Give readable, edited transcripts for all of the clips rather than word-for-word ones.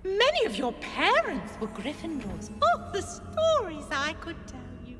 Many of your parents were Gryffindors. Oh, the stories I could tell you.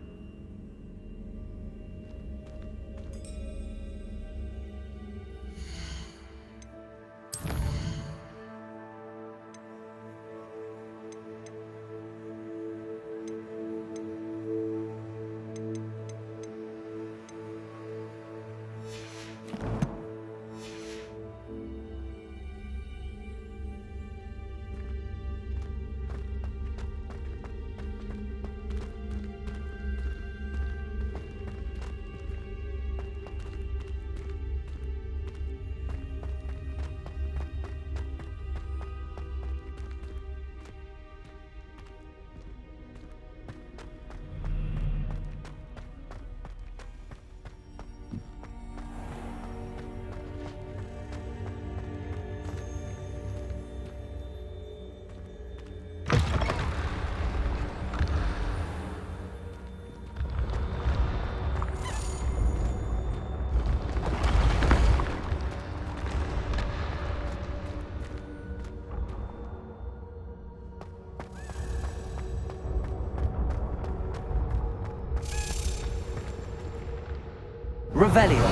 Revelio.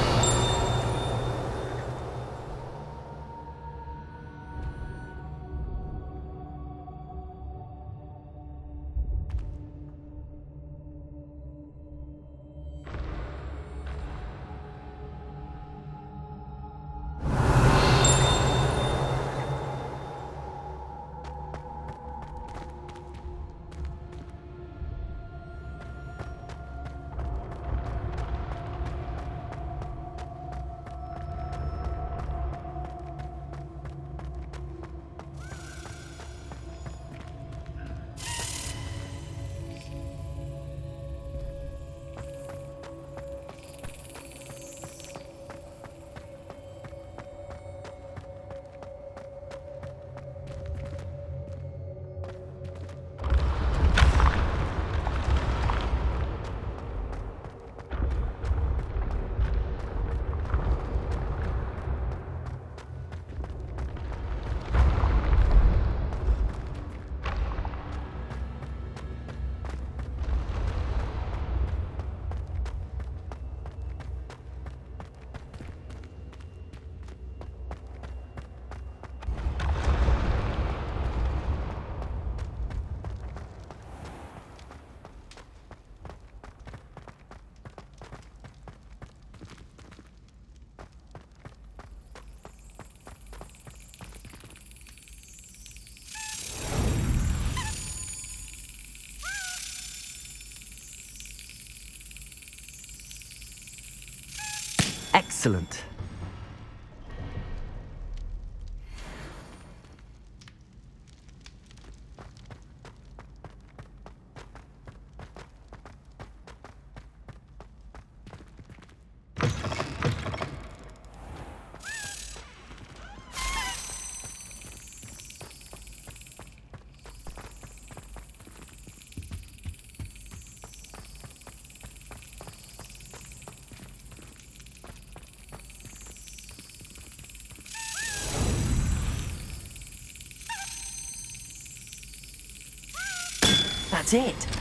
Excellent. That's it.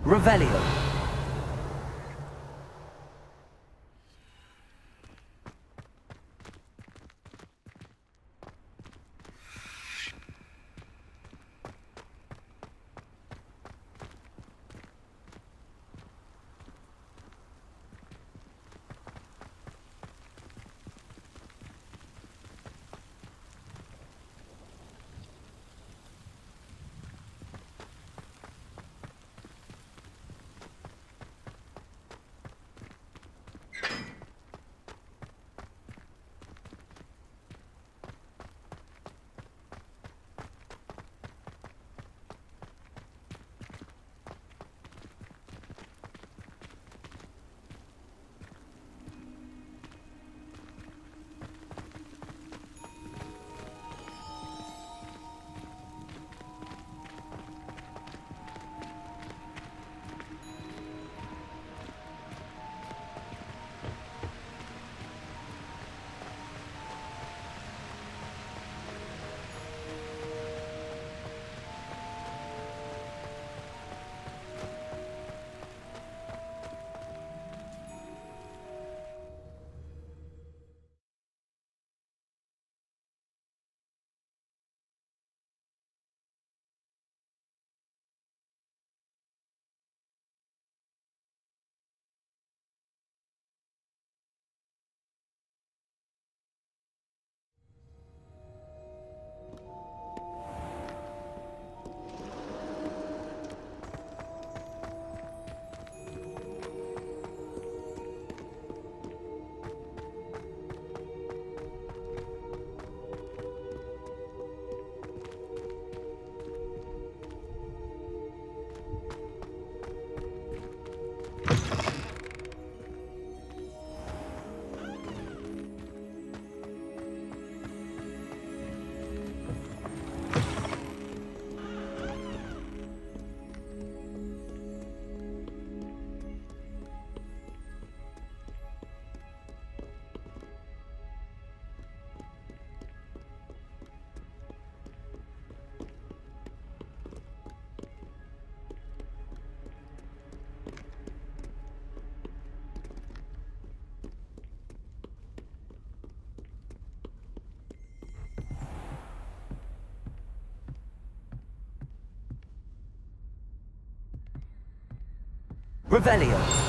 Revelio. Revelio.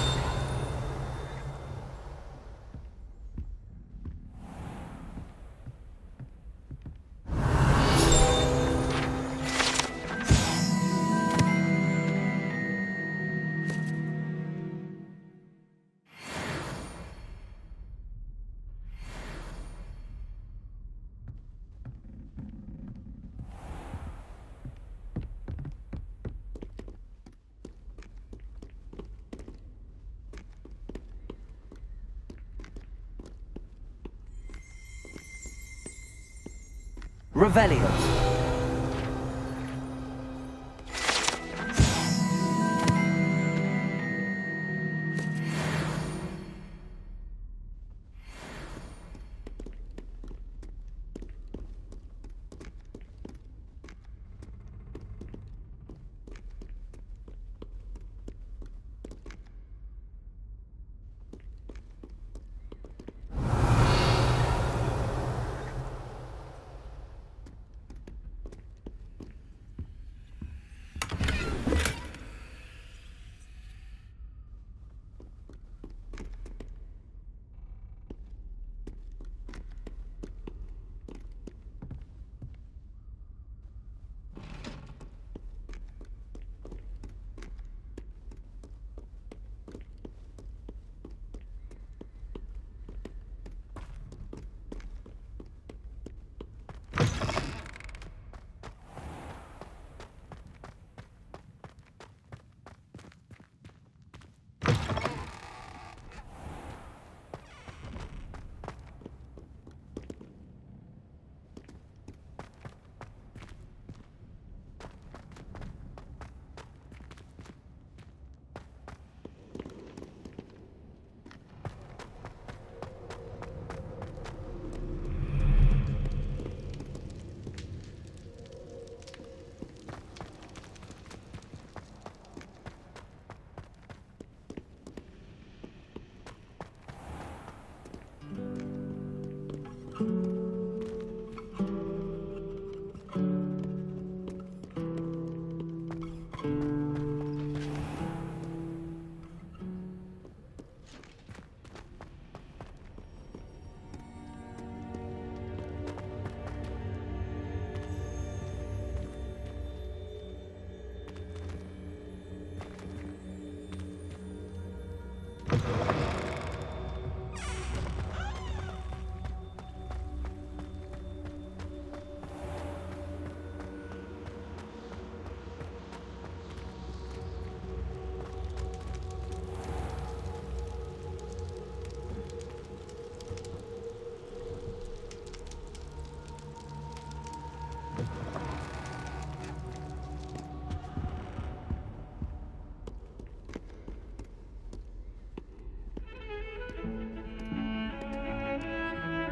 Revelio.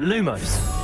Lumos.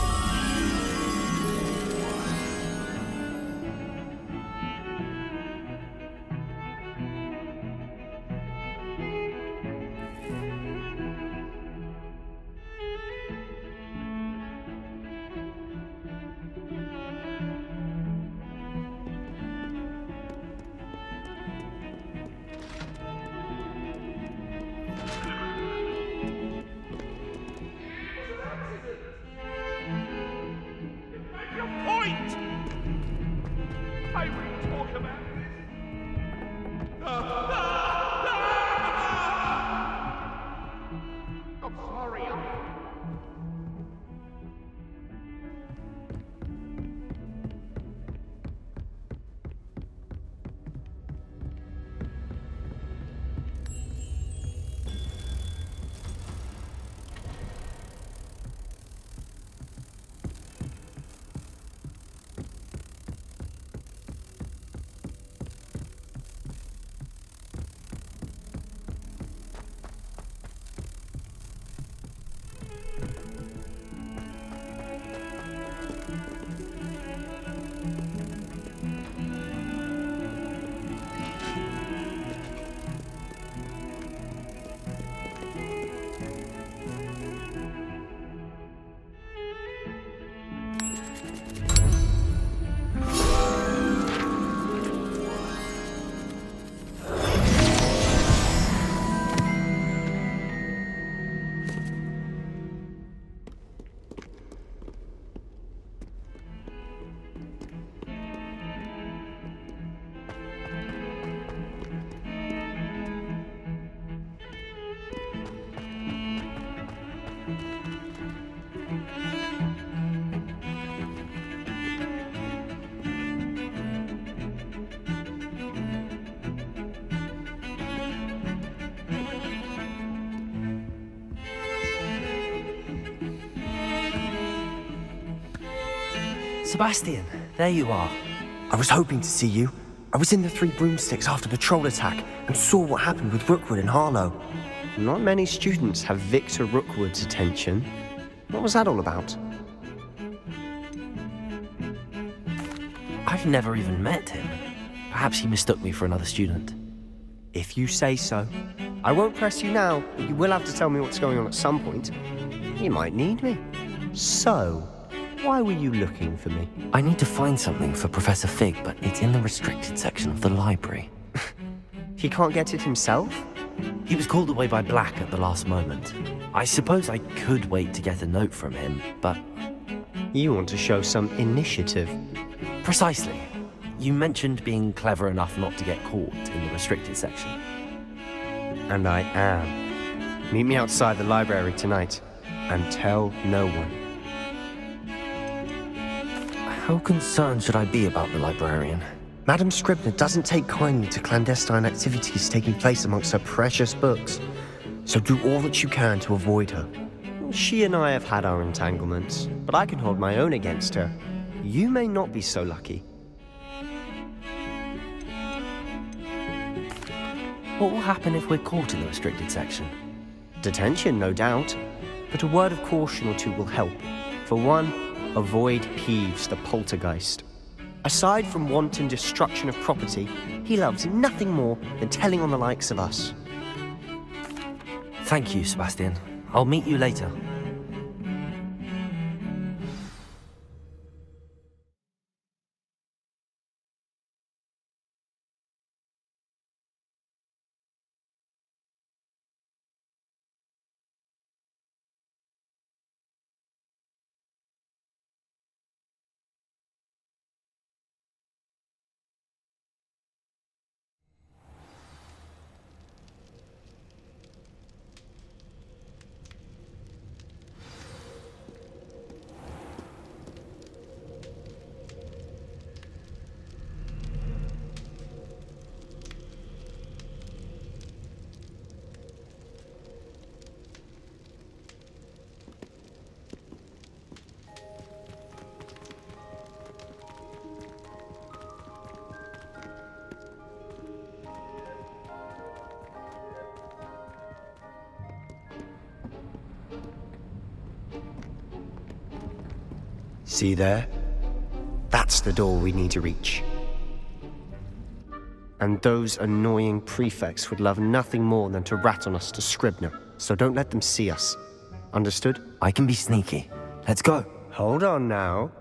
Sebastian, there you are. I was hoping to see you. I was in the Three Broomsticks after the troll attack and saw what happened with Rookwood and Harlow. Not many students have Victor Rookwood's attention. What was that all about? I've never even met him. Perhaps he mistook me for another student. If you say so. I won't press you now, but you will have to tell me what's going on at some point. You might need me. So, why were you looking for me? I need to find something for Professor Fig, but it's in the restricted section of the library. He can't get it himself? He was called away by Black at the last moment. I suppose I could wait to get a note from him, but... You want to show some initiative. Precisely. You mentioned being clever enough not to get caught in the restricted section. And I am. Meet me outside the library tonight, and tell no one. How concerned should I be about the librarian? Madam Scribner doesn't take kindly to clandestine activities taking place amongst her precious books, so do all that you can to avoid her. She and I have had our entanglements, but I can hold my own against her. You may not be so lucky. What will happen if we're caught in the restricted section? Detention, no doubt, but a word of caution or two will help. For one, avoid Peeves, the poltergeist. Aside from wanton destruction of property, he loves nothing more than telling on the likes of us. Thank you, Sebastian. I'll meet you later. See there? That's the door we need to reach. And those annoying prefects would love nothing more than to rat on us to Scribner, so don't let them see us. Understood? I can be sneaky. Let's go. Hold on now.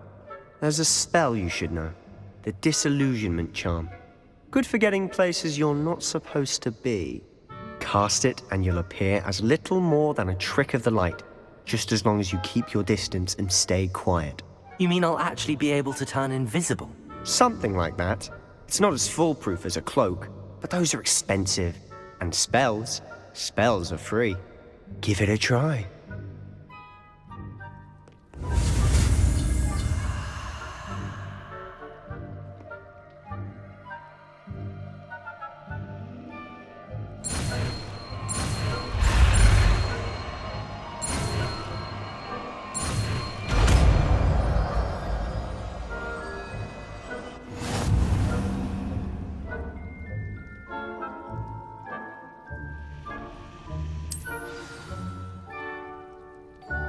There's a spell you should know. The Disillusionment Charm. Good for getting places you're not supposed to be. Cast it and you'll appear as little more than a trick of the light, just as long as you keep your distance and stay quiet. You mean I'll actually be able to turn invisible? Something like that. It's not as foolproof as a cloak, but those are expensive. And spells are free. Give it a try.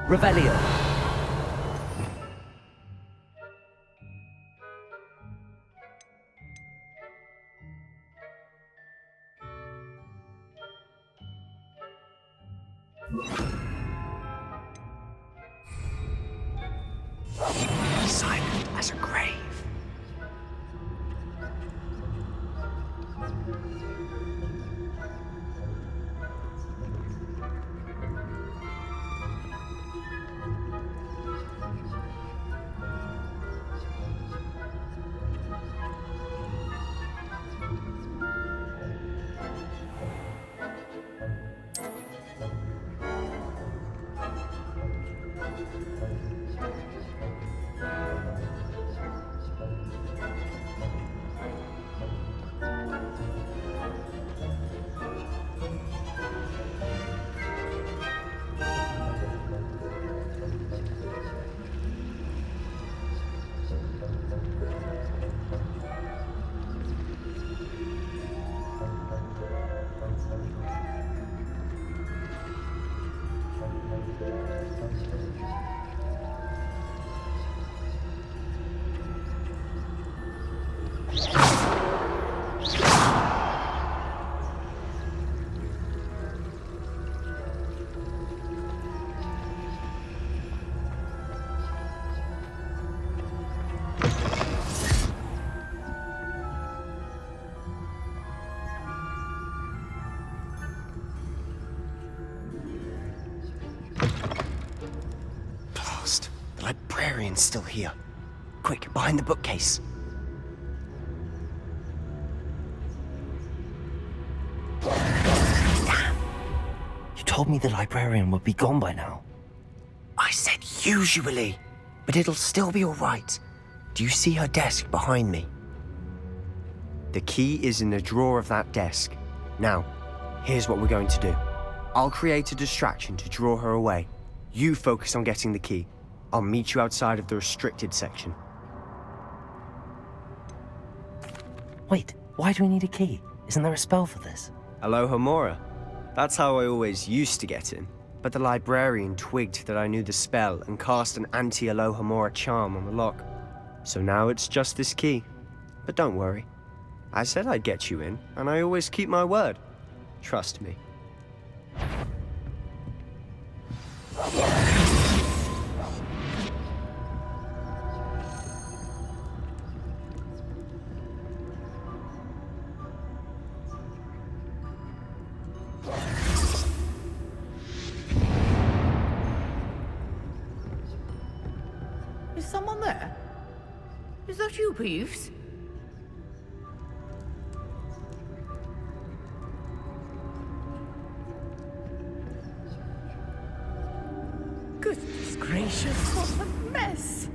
Revelio. Silent as a grave. librarian's still here. Quick, behind the bookcase. You told me the librarian would be gone by now. I said usually, but it'll still be all right. Do you see her desk behind me? The key is in the drawer of that desk. Now, here's what we're going to do. I'll create a distraction to draw her away. You focus on getting the key. I'll meet you outside of the restricted section. Wait, why do we need a key? Isn't there a spell for this? Alohomora. That's how I always used to get in. But the librarian twigged that I knew the spell and cast an anti-Alohomora charm on the lock. So now it's just this key. But don't worry. I said I'd get you in, and I always keep my word. Trust me. Is someone there? Is that you, Peeves? Goodness gracious, what a mess!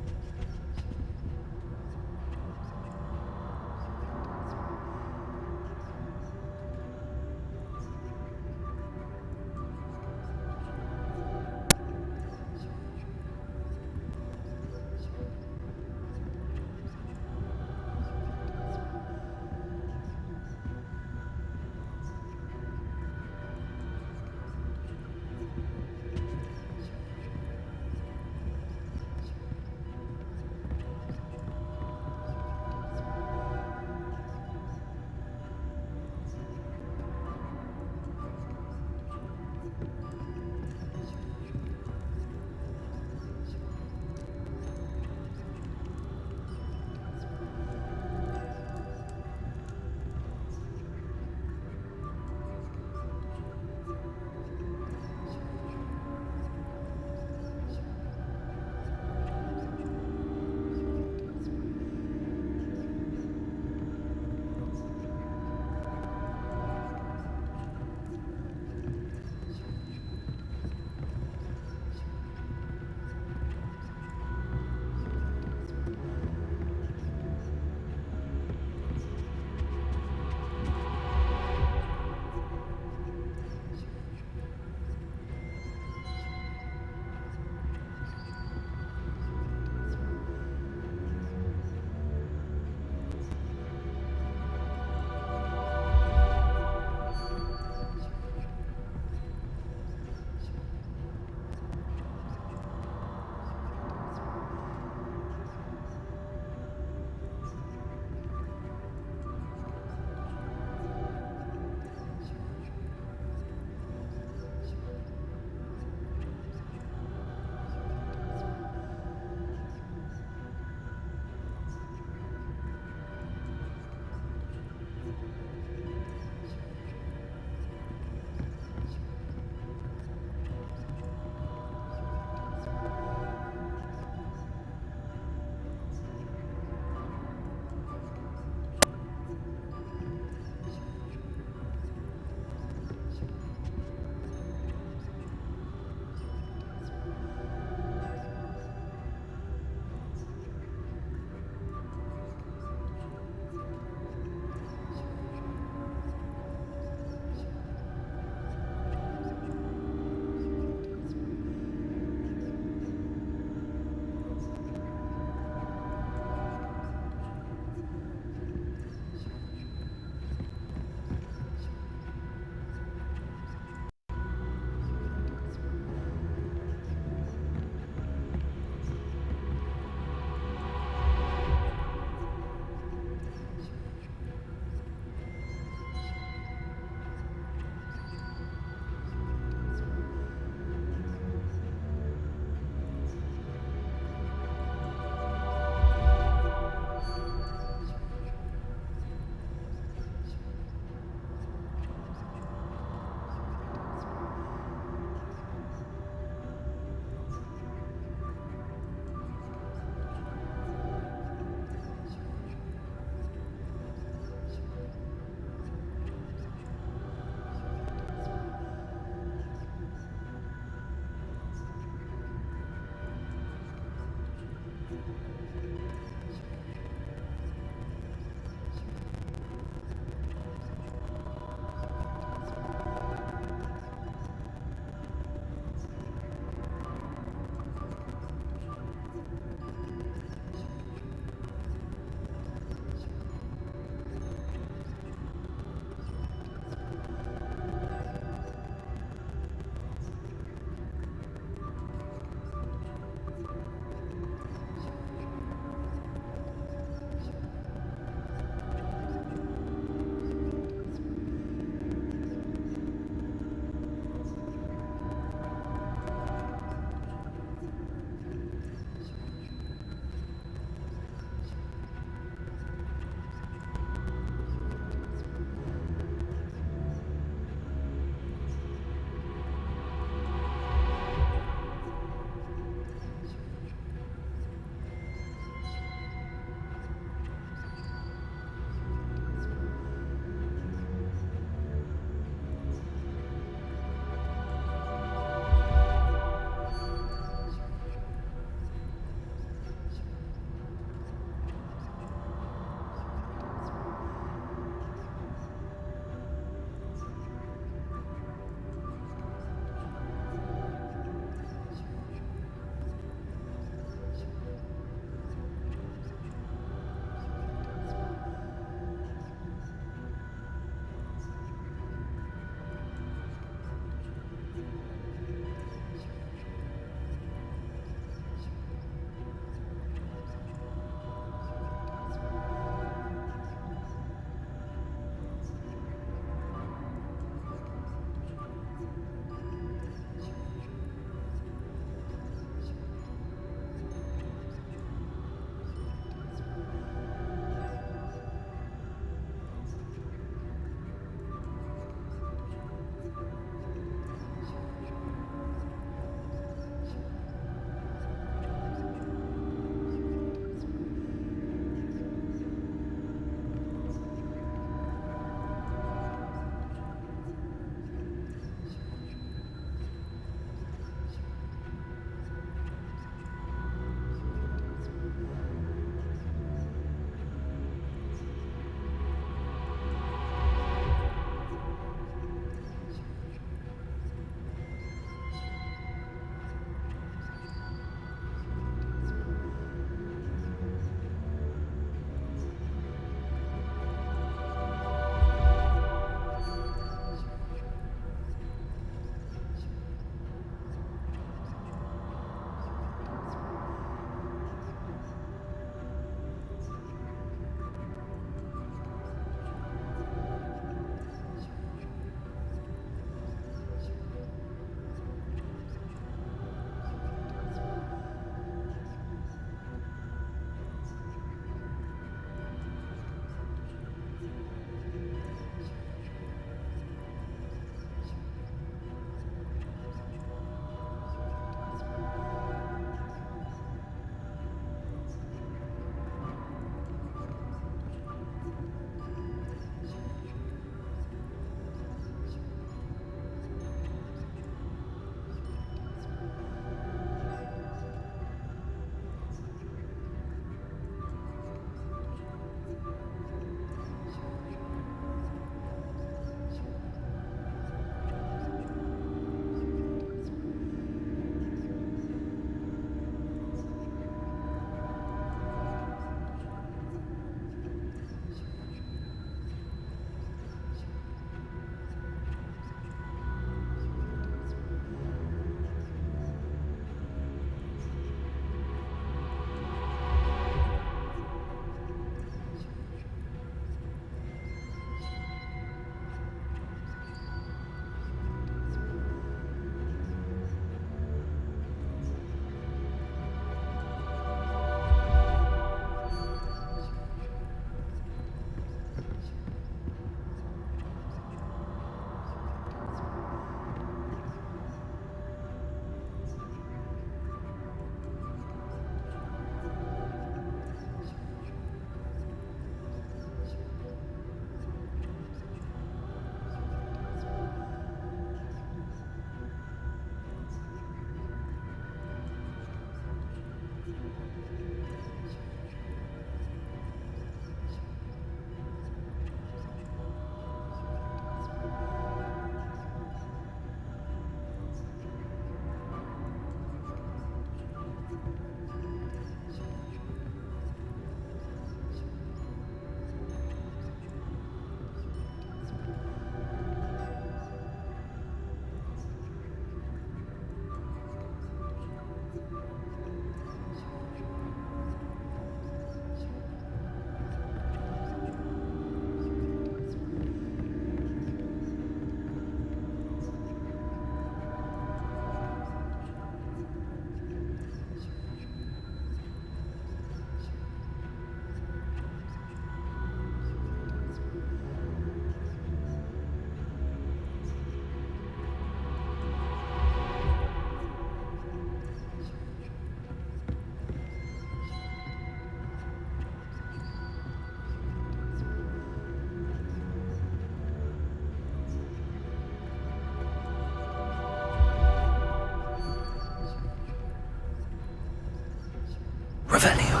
Revelio.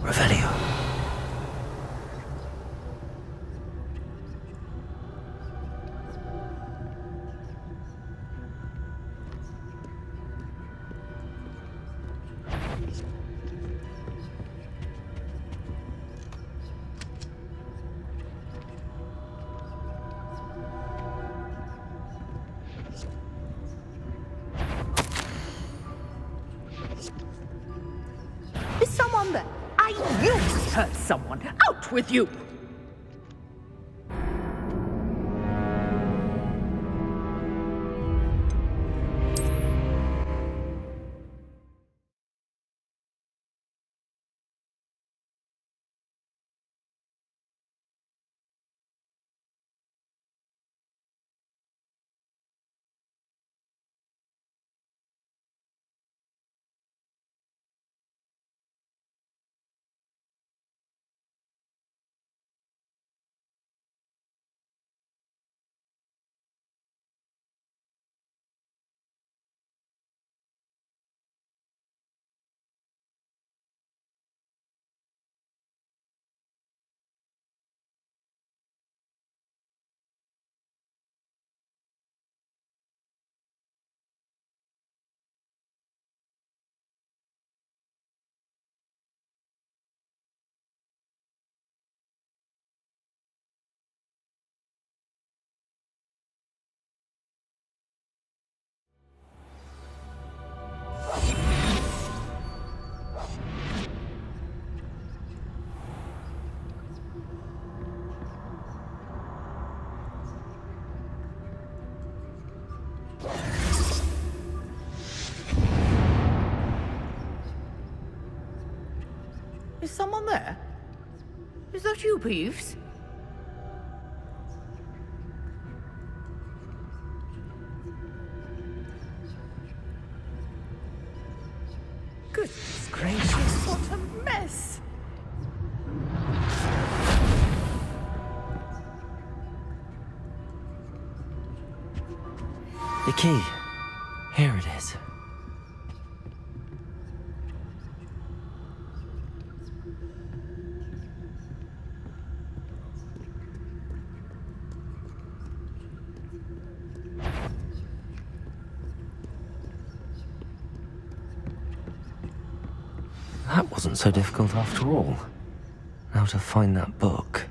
Revelio. Is someone there? I knew you heard someone. Out with you! down there? Is that you, Peeves? Goodness gracious, what a mess! The key. Here it is. That wasn't so difficult after all. Now to find that book.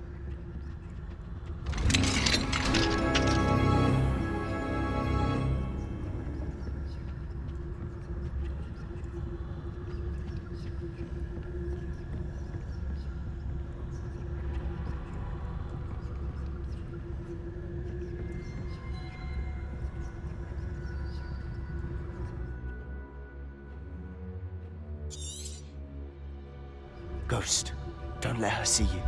Ghost, don't let her see you.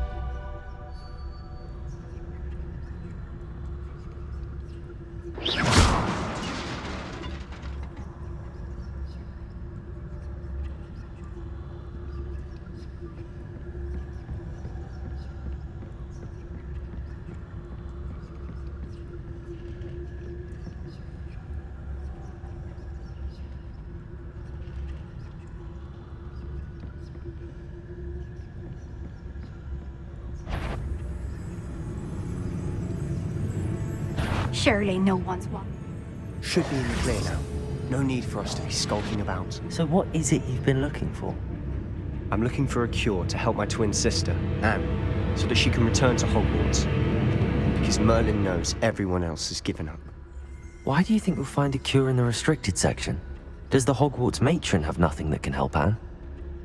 Surely no one's one. Should be in the clear now. No need for us to be skulking about. So what is it you've been looking for? I'm looking for a cure to help my twin sister, Anne, so that she can return to Hogwarts. Because Merlin knows everyone else has given up. Why do you think we'll find a cure in the restricted section? Does the Hogwarts matron have nothing that can help Anne?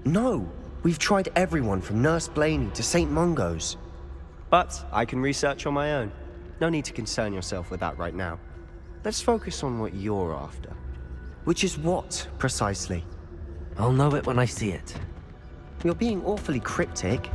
No! We've tried everyone from Nurse Blaney to St. Mungo's. But I can research on my own. No need to concern yourself with that right now. Let's focus on what you're after. Which is what, precisely? I'll know it when I see it. You're being awfully cryptic.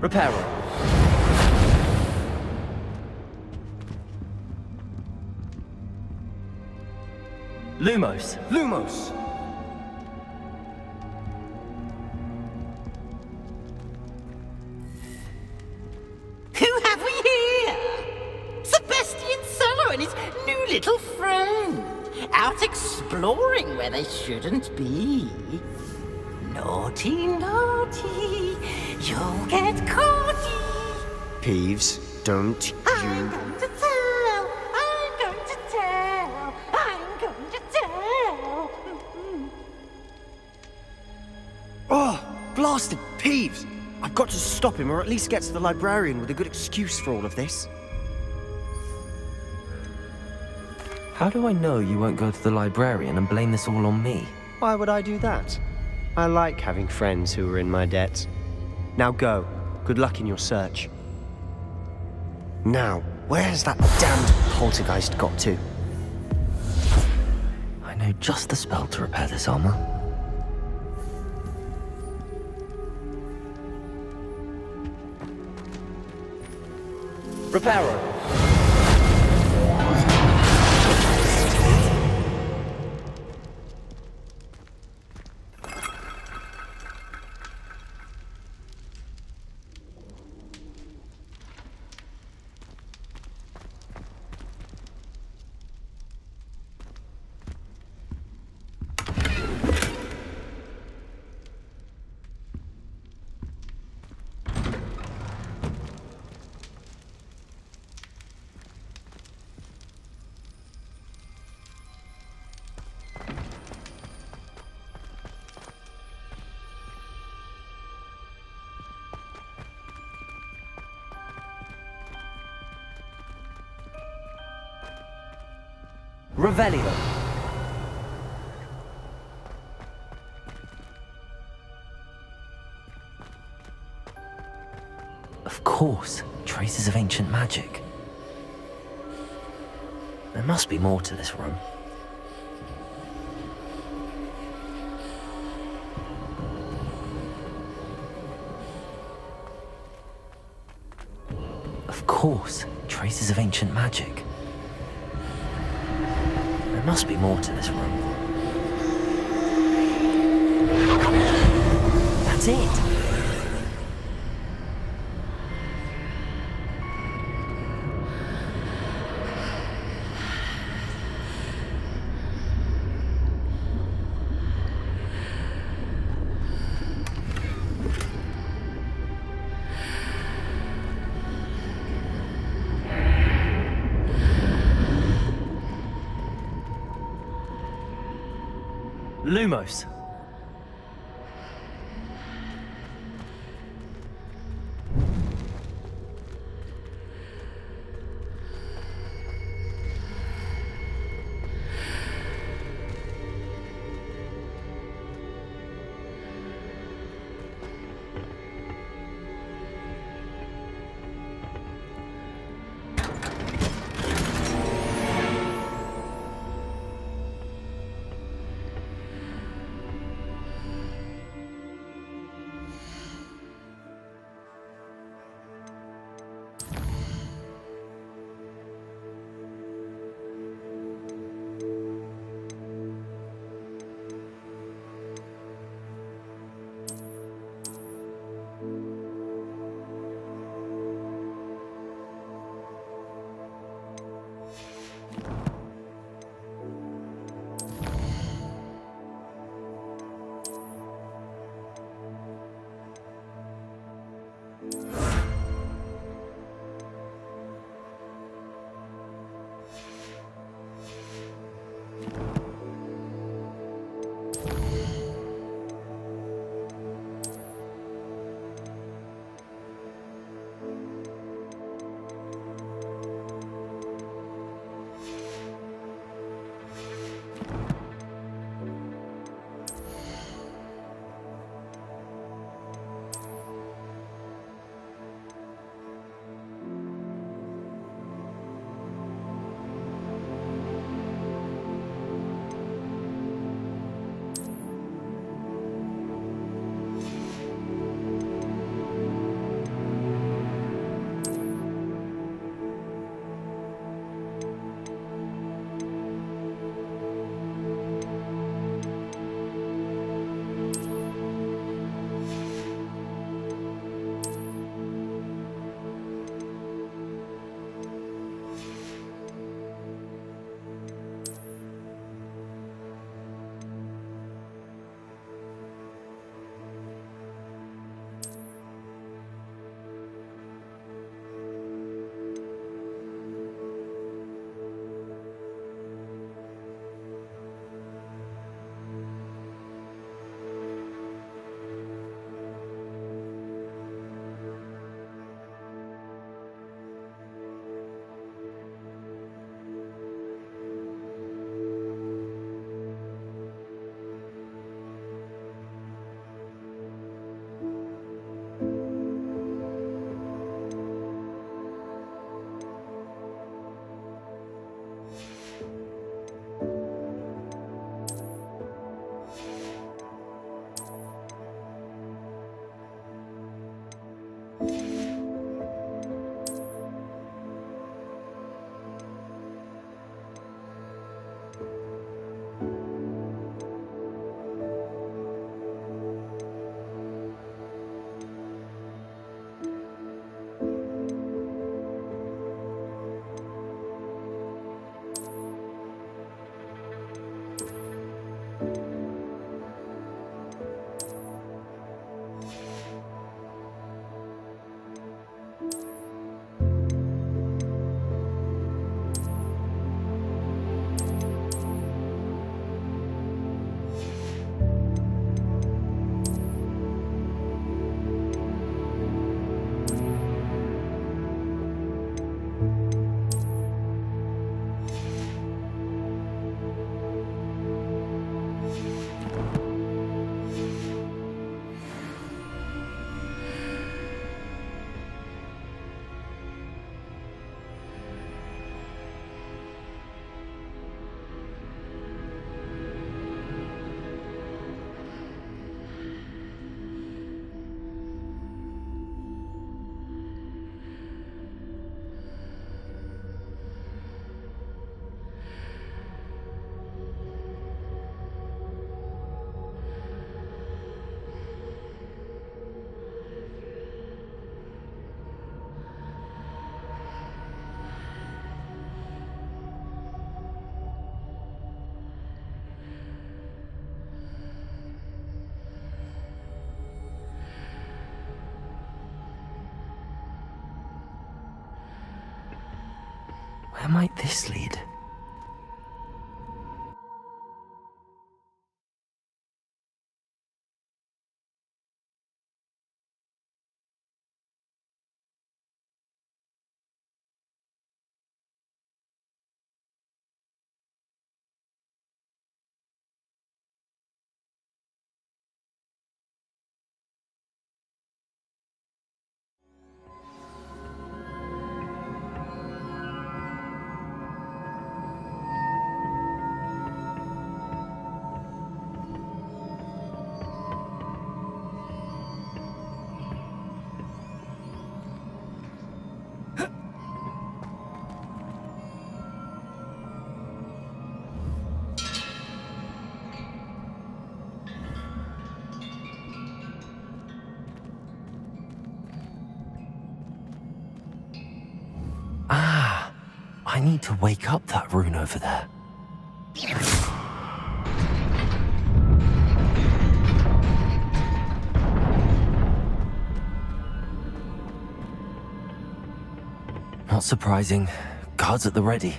Repairer. Lumos. Lumos! Who have we here? Sebastian Sallow and his new little friend. Out exploring where they shouldn't be. Naughty, naughty. You'll get caughty. Peeves, don't I'm you... going to tell. I'm going to tell. I'm going to tell. Oh, blasted Peeves! I've got to stop him, or at least get to the librarian with a good excuse for all of this. How do I know you won't go to the librarian and blame this all on me? Why would I do that? I like having friends who are in my debt. Now go. Good luck in your search. Now, where's that damned poltergeist got to? I know just the spell to repair this armor. Reparo! Revelio. Of course, traces of ancient magic. There must be more to this room. Of course, traces of ancient magic. There must be more to this room. That's it! Lumos. Where might this lead? Ah, I need to wake up that rune over there. Not surprising. Guards at the ready.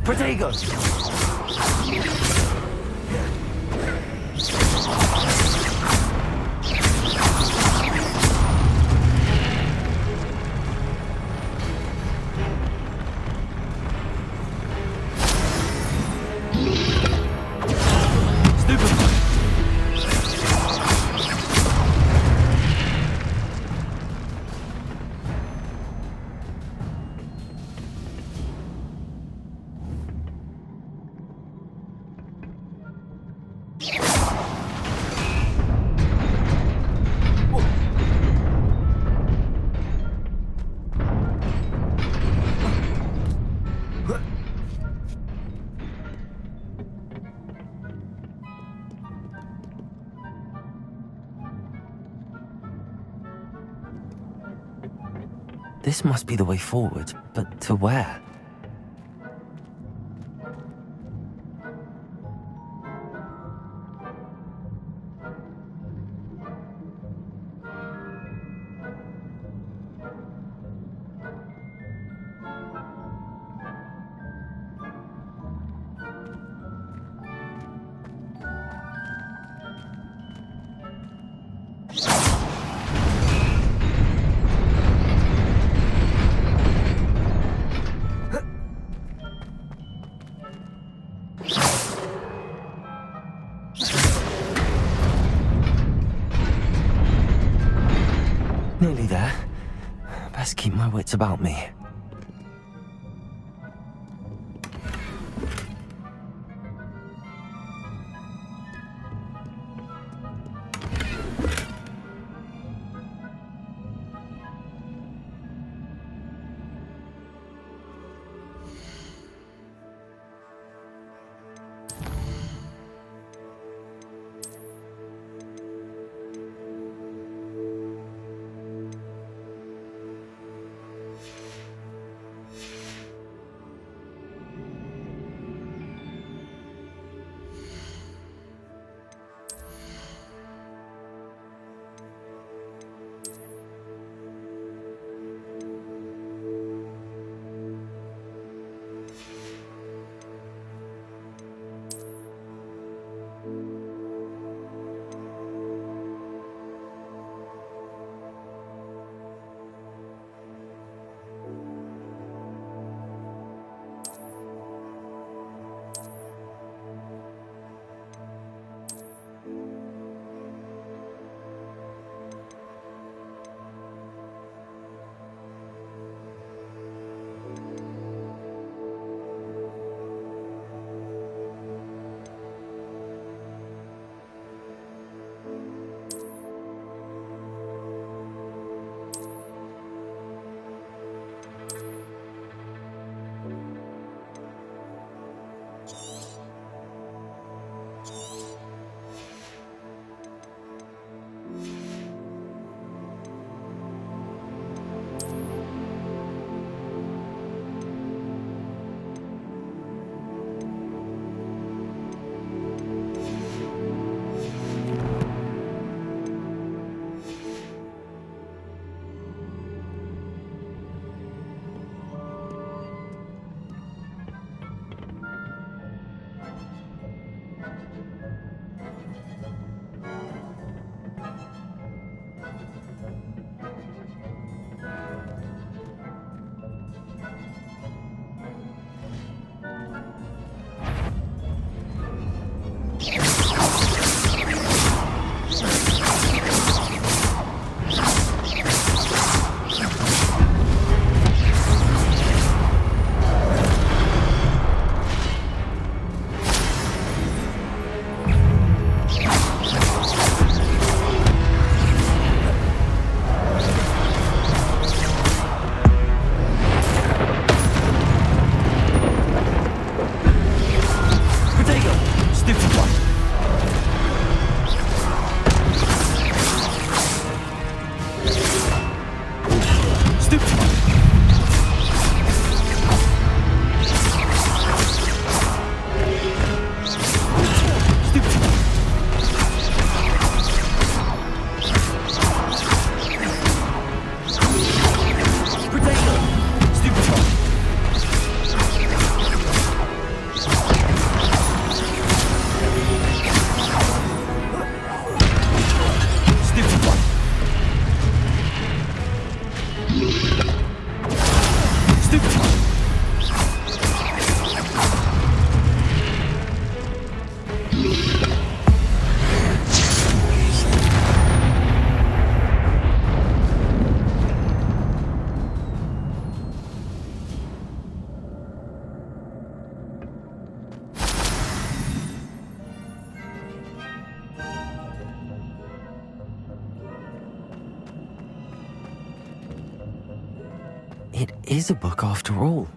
Protego! This must be the way forward, but to where? Nearly there. Best keep my wits about me. It is a book after all.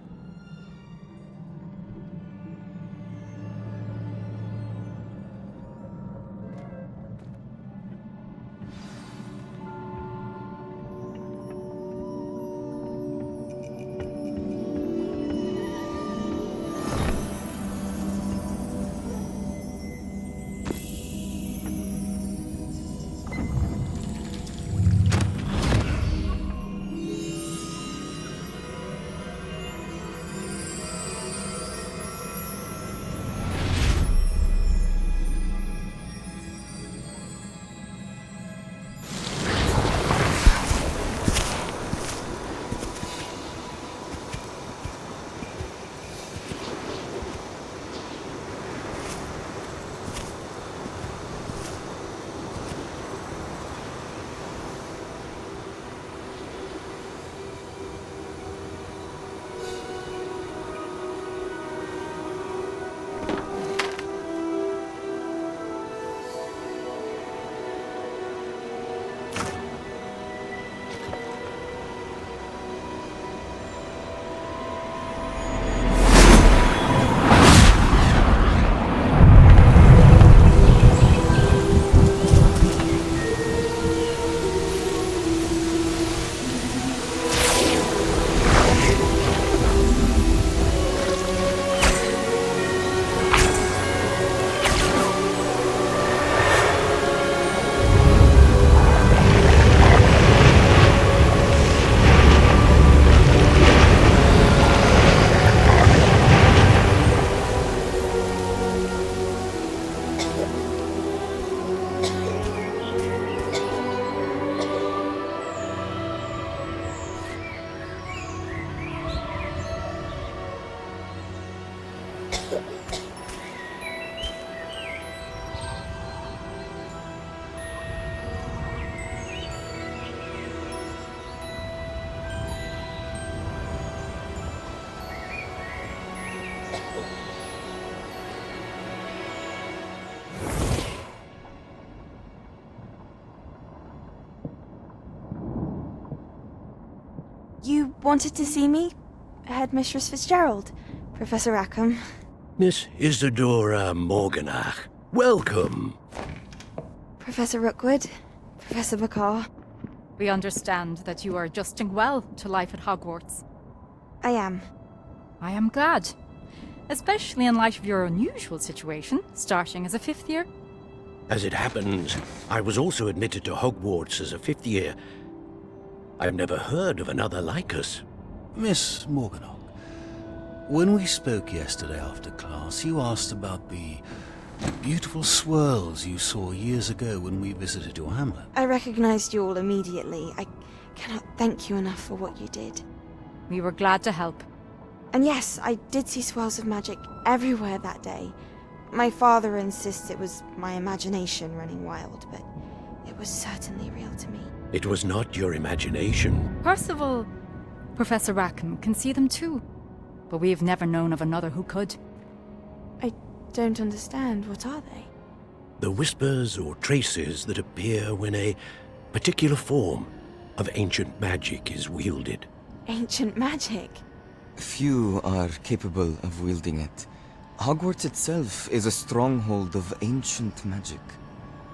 You wanted to see me? Headmistress Fitzgerald? Professor Rackham? Miss Isadora Morganach, welcome. Professor Rookwood? Professor Bakar? We understand that you are adjusting well to life at Hogwarts. I am. I am glad. Especially in light of your unusual situation, starting as a fifth year. As it happens, I was also admitted to Hogwarts as a fifth year. I've never heard of another like us. Miss Morganach, when we spoke yesterday after class, you asked about the beautiful swirls you saw years ago when we visited your hamlet. I recognized you all immediately. I cannot thank you enough for what you did. We were glad to help. And yes, I did see swirls of magic everywhere that day. My father insists it was my imagination running wild, but it was certainly real to me. It was not your imagination. Percival, Professor Rackham can see them too. But we've never known of another who could. I don't understand. What are they? The whispers or traces that appear when a particular form of ancient magic is wielded. Ancient magic? Few are capable of wielding it. Hogwarts itself is a stronghold of ancient magic.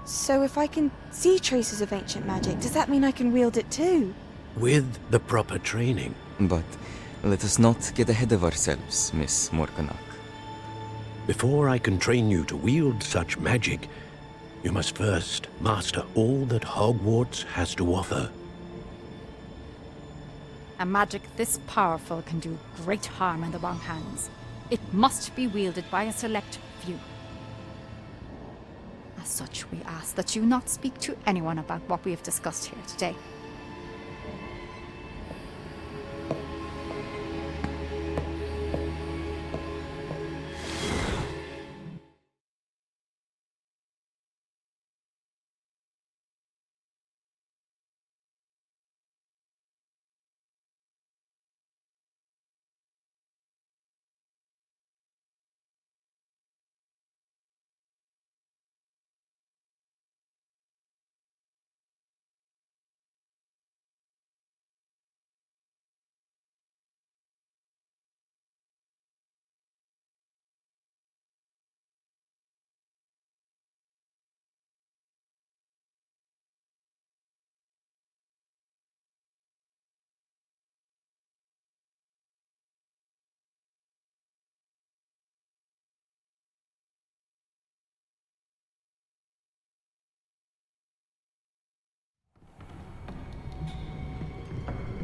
So if I can see traces of ancient magic, does that mean I can wield it too? With the proper training. But let us not get ahead of ourselves, Miss Morganach. Before I can train you to wield such magic, you must first master all that Hogwarts has to offer. A magic this powerful can do great harm in the wrong hands. It must be wielded by a select few. As such, we ask that you not speak to anyone about what we have discussed here today.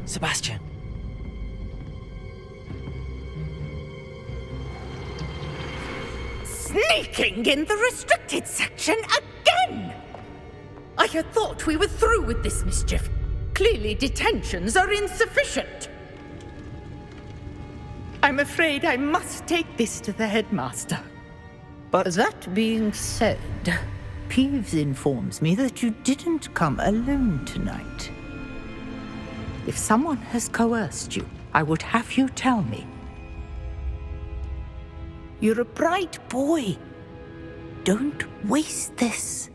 Sebastian. Sneaking in the restricted section again! I had thought we were through with this mischief. Clearly detentions are insufficient. I'm afraid I must take this to the headmaster. But That being said, Peeves informs me that you didn't come alone tonight. If someone has coerced you, I would have you tell me. You're a bright boy. Don't waste this.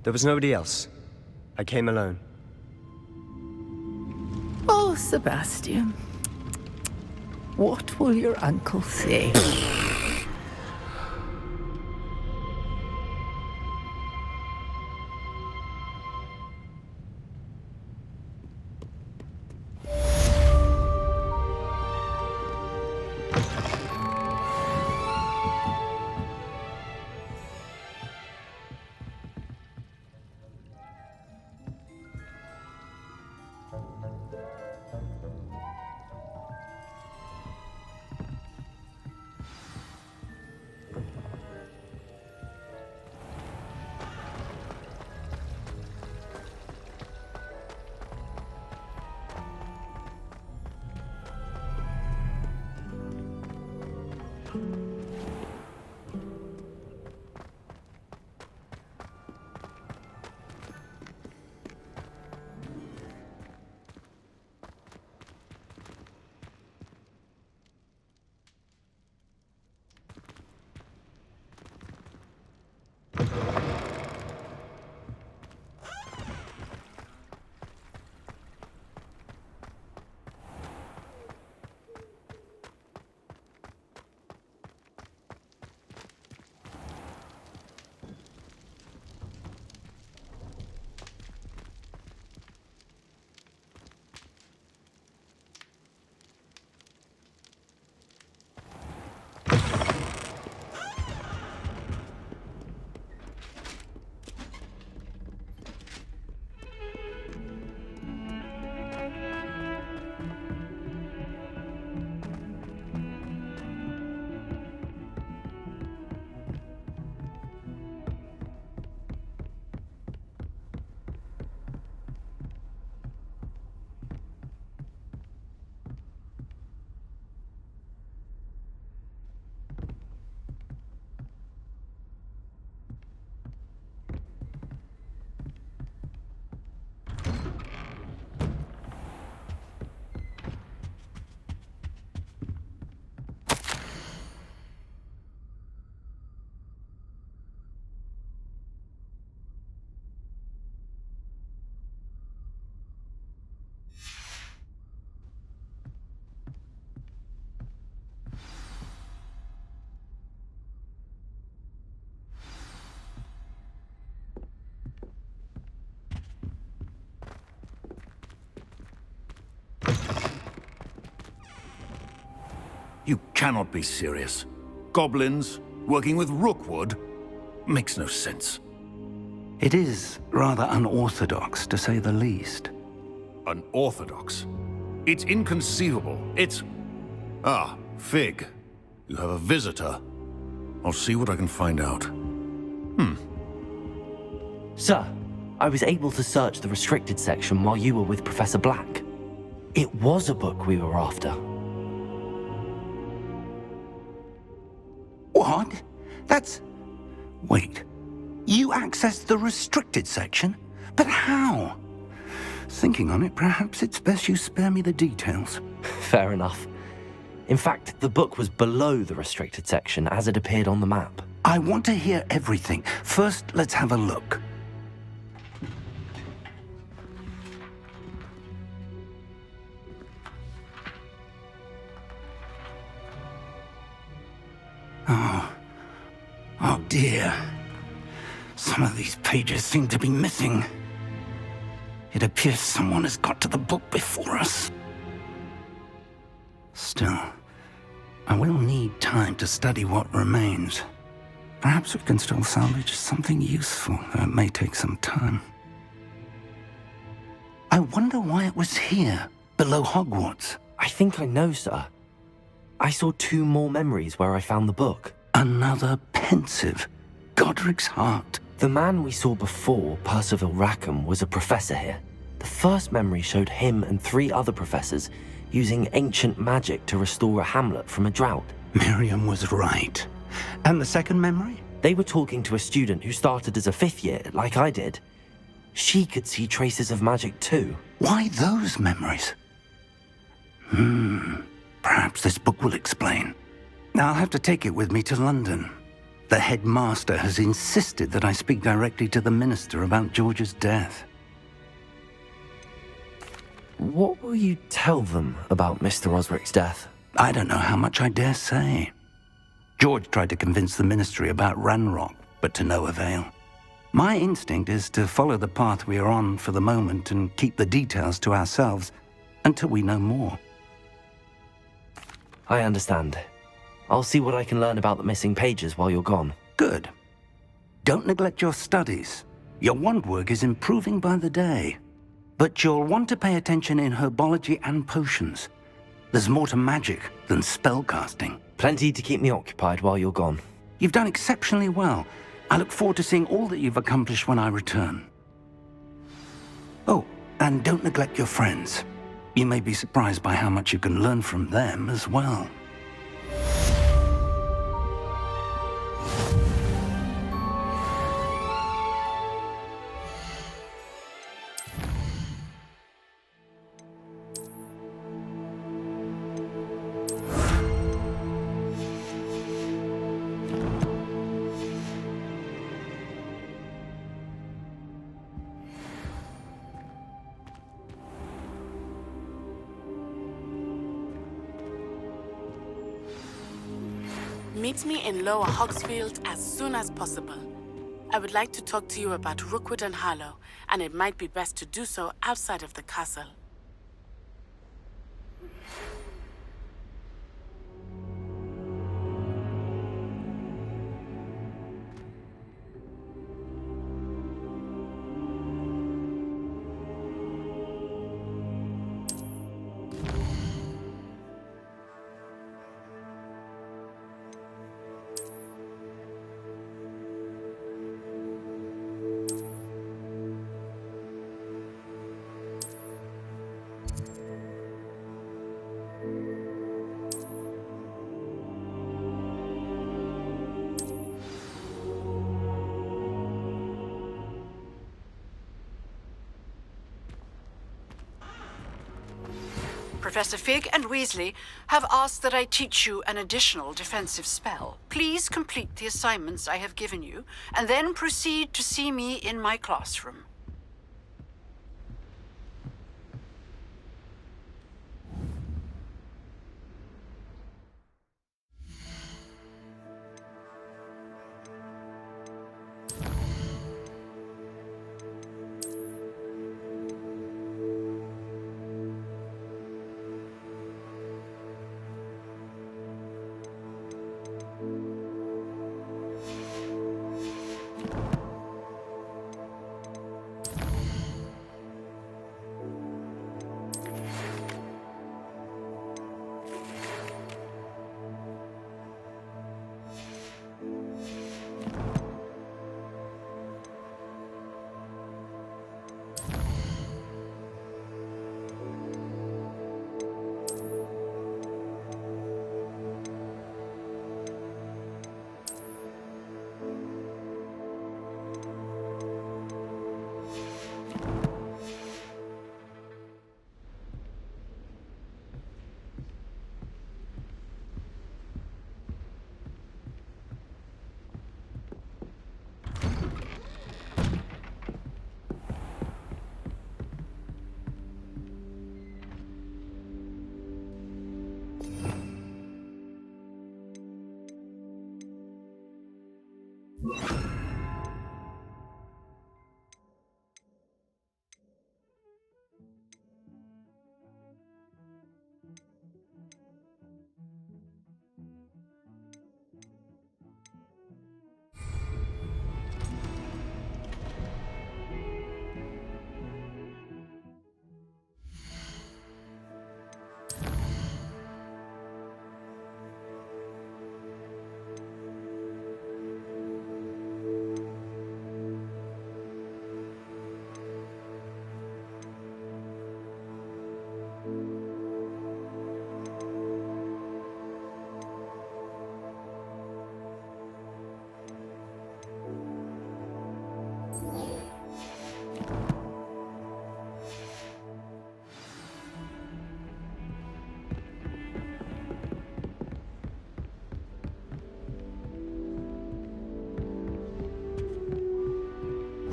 there was nobody else. I came alone. Oh, Sebastian. What will your uncle say? You cannot be serious. Goblins working with Rookwood makes no sense. It is rather unorthodox, to say the least. Unorthodox? It's inconceivable. It's... Ah, Fig. You have a visitor. I'll see what I can find out. Sir, I was able to search the restricted section while you were with Professor Black. It was a book we were after. What? That's... Wait. You accessed the restricted section? But how? Thinking on it, perhaps it's best you spare me the details. Fair enough. In fact, the book was below the restricted section as it appeared on the map. I want to hear everything. First, let's have a look. Oh dear. Some of these pages seem to be missing. It appears someone has got to the book before us. Still, I will need time to study what remains. Perhaps we can still salvage something useful, though it may take some time. I wonder why it was here, below Hogwarts. I think I know, sir. I saw 2 more memories where I found the book. Another pensive. Godric's heart. The man we saw before, Percival Rackham, was a professor here. The first memory showed him and 3 other professors using ancient magic to restore a hamlet from a drought. Miriam was right. And the second memory? They were talking to a student who started as a 5th year, like I did. She could see traces of magic too. Why those memories? Perhaps this book will explain. Now I'll have to take it with me to London. The headmaster has insisted that I speak directly to the minister about George's death. What will you tell them about Mr. Osric's death? I don't know how much I dare say. George tried to convince the ministry about Ranrock, but to no avail. My instinct is to follow the path we are on for the moment and keep the details to ourselves until we know more. I understand. I'll see what I can learn about the missing pages while you're gone. Good. Don't neglect your studies. Your wand work is improving by the day. But you'll want to pay attention in herbology and potions. There's more to magic than spellcasting. Plenty to keep me occupied while you're gone. You've done exceptionally well. I look forward to seeing all that you've accomplished when I return. Oh, and don't neglect your friends. You may be surprised by how much you can learn from them as well. Meet me in Lower Hogsfield as soon as possible. I would like to talk to you about Rookwood and Harlow, and it might be best to do so outside of the castle. Professor Fig and Weasley have asked that I teach you an additional defensive spell. Please complete the assignments I have given you, and then proceed to see me in my classroom.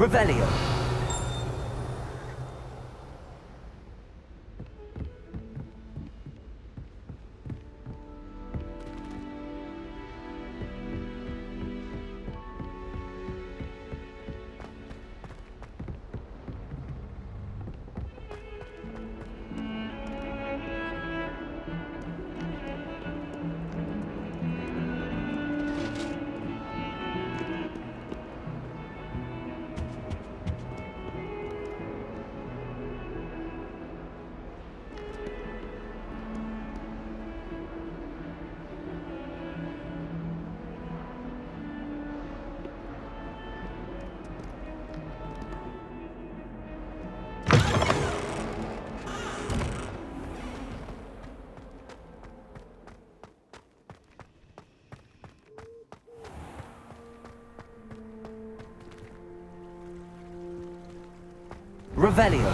Revelio. Revelio.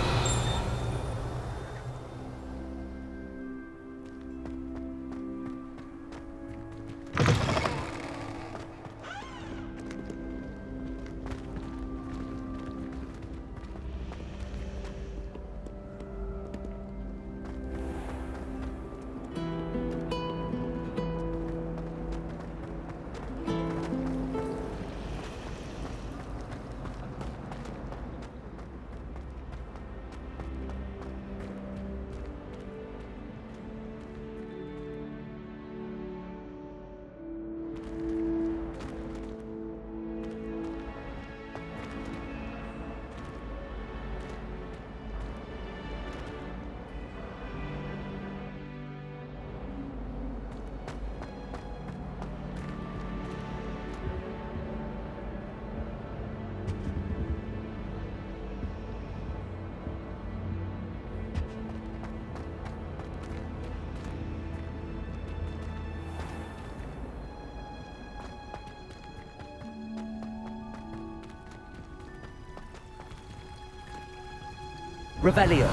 Revelio.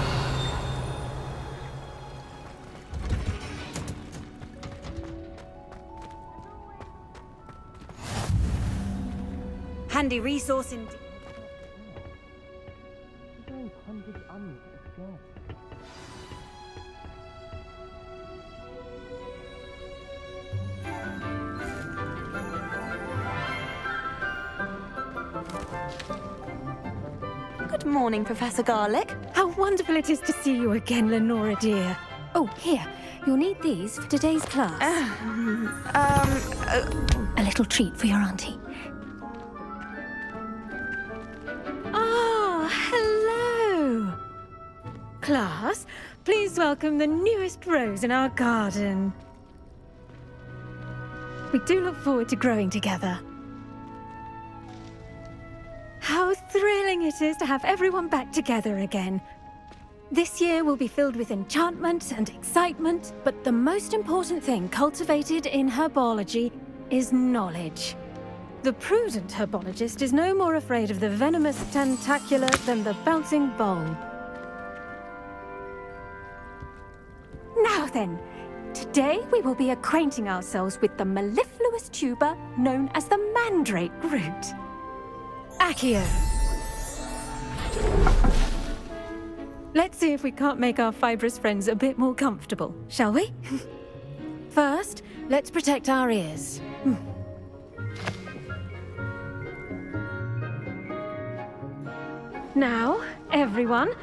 Handy resource indeed. Good morning, Professor Garlick. How wonderful it is to see you again, Lenora dear. Oh, here. You'll need these for today's class. A little treat for your auntie. Ah, hello. Class, please welcome the newest rose in our garden. We do look forward to growing together. How thrilling it is to have everyone back together again. This year will be filled with enchantment and excitement, but the most important thing cultivated in herbology is knowledge. The prudent herbologist is no more afraid of the venomous tentacula than the bouncing bulb. Now then, today we will be acquainting ourselves with the mellifluous tuber known as the mandrake root. Accio. Let's see if we can't make our fibrous friends a bit more comfortable, shall we? First, let's protect our ears. Now, everyone,